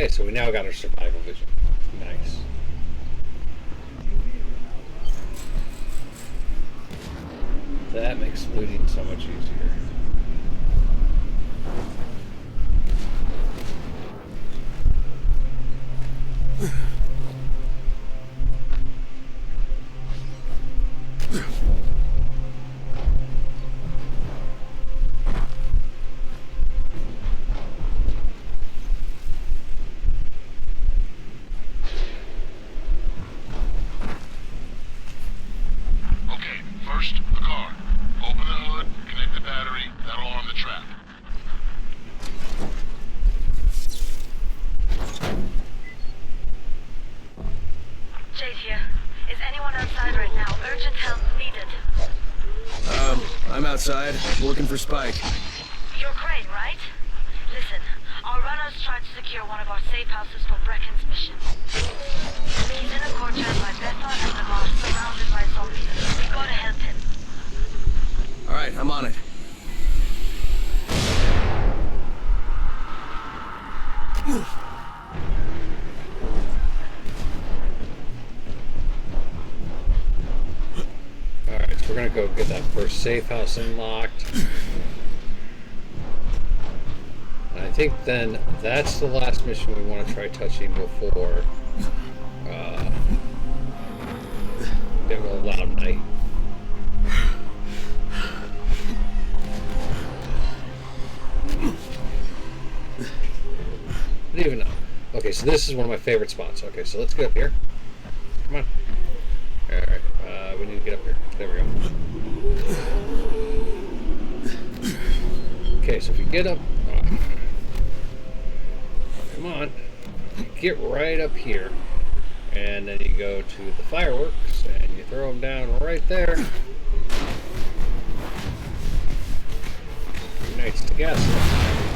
Okay, so we now got our survival vision. Nice. That makes looting so much easier. Okay, first, the car. Open the hood, connect the battery, that'll arm the trap. Jade here. Is anyone outside right now? Urgent help needed. I'm outside, looking for Spike. You're Crane, right? Listen, our runners tried to secure one of our safe houses for Brecken's mission. He's in a courtyard by Betha and the Mars, surrounded by zombies. We gotta help him. Alright, I'm on it. Alright, so we're gonna go get that first safe house unlocked. And I think then that's the last mission we want to try touching before it will allow night. I don't even know. Okay, so this is one of my favorite spots. Okay, so let's get up here. Come on. Alright, we need to get up here. There we go. Okay, so if you get up... come on. Get right up here. And then you go to the fireworks, and you throw them down right there. Ignites the gas.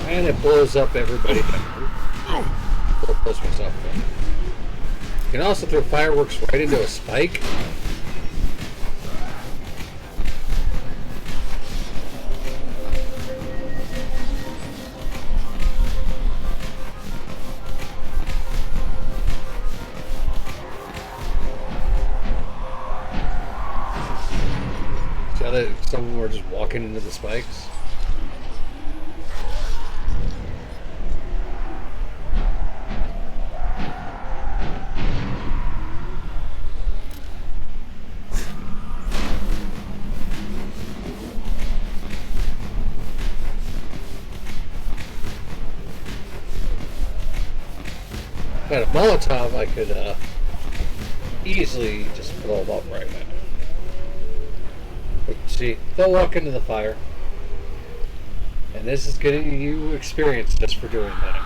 And it blows up everybody down. I'll close myself up. You can also throw fireworks right into a spike. See how some of them were just walking into the spikes? If I had a Molotov, I could easily just blow them up right now. But see, they'll walk into the fire. And this is getting you experience just for doing that.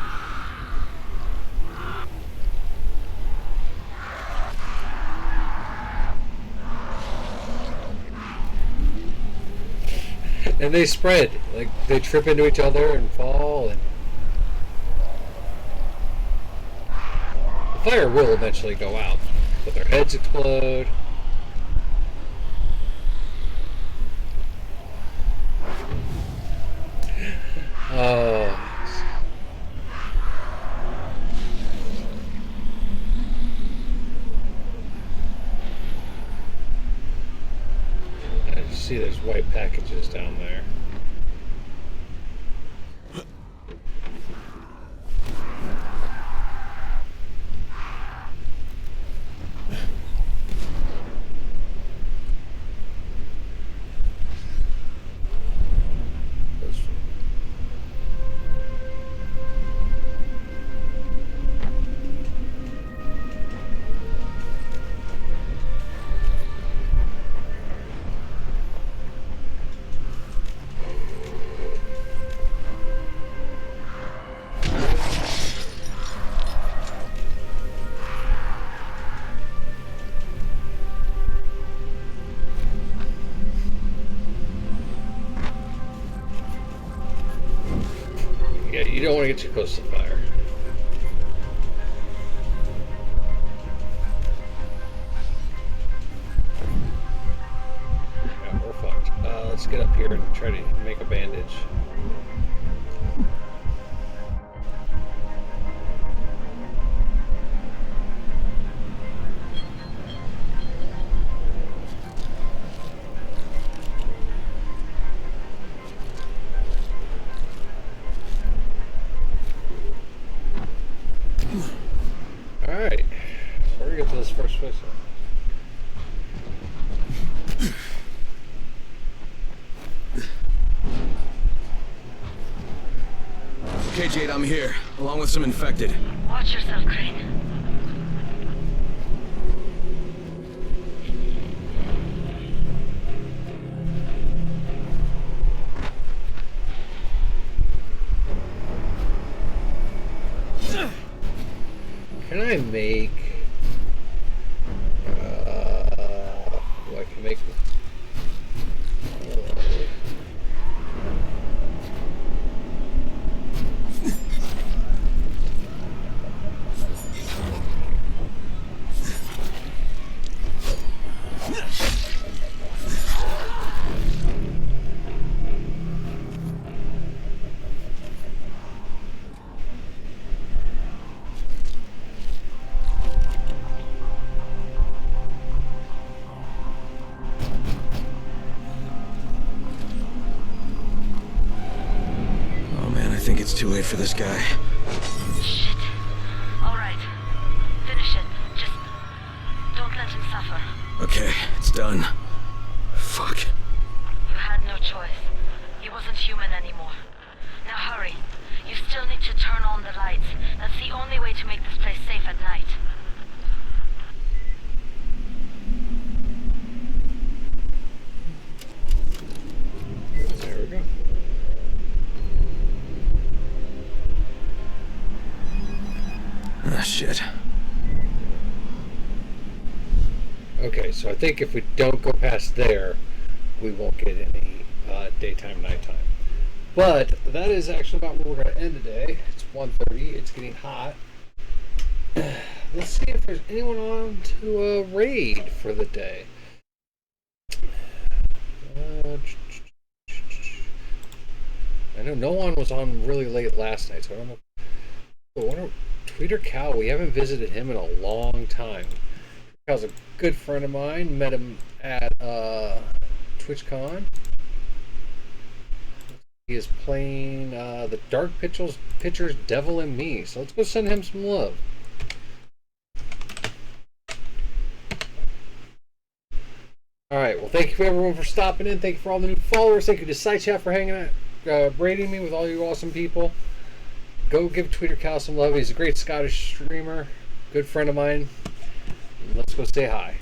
And they spread. Like, they trip into each other and fall, and the fire will eventually go out, but their heads explode. Oh. I see there's white packages down there. Yeah, you don't want to get too close to the fire. Yeah, we're fucked. Let's get up here and try to make a bandage. stage 8, I'm here, along with some infected. Watch yourself, Crane. Can I make... I can make... Oh man, I think it's too late for this guy. Shit. Alright. Finish it. Just don't let him suffer. Okay, it's done. Fuck. You had no choice. He wasn't human anymore. Now hurry. You still need to turn on the lights. That's the only way to make this place safe at night. There we go. Ah, shit. Okay, so I think if we don't go past there, we won't get any daytime, nighttime. But that is actually about where we're going to end today. It's 1:30. It's getting hot. Let's see if there's anyone on to a raid for the day. I know no one was on really late last night, so I don't know. But what are Tweeter Cal? We haven't visited him in a long time. Cal's a good friend of mine. Met him at TwitchCon. He is playing the Dark Pitchers Devil and Me. So let's go send him some love. Alright, well thank you everyone for stopping in. Thank you for all the new followers. Thank you to SciChat for hanging out, rating me with all you awesome people. Go give Tweeter Cal some love. He's a great Scottish streamer. Good friend of mine. Let's go say hi.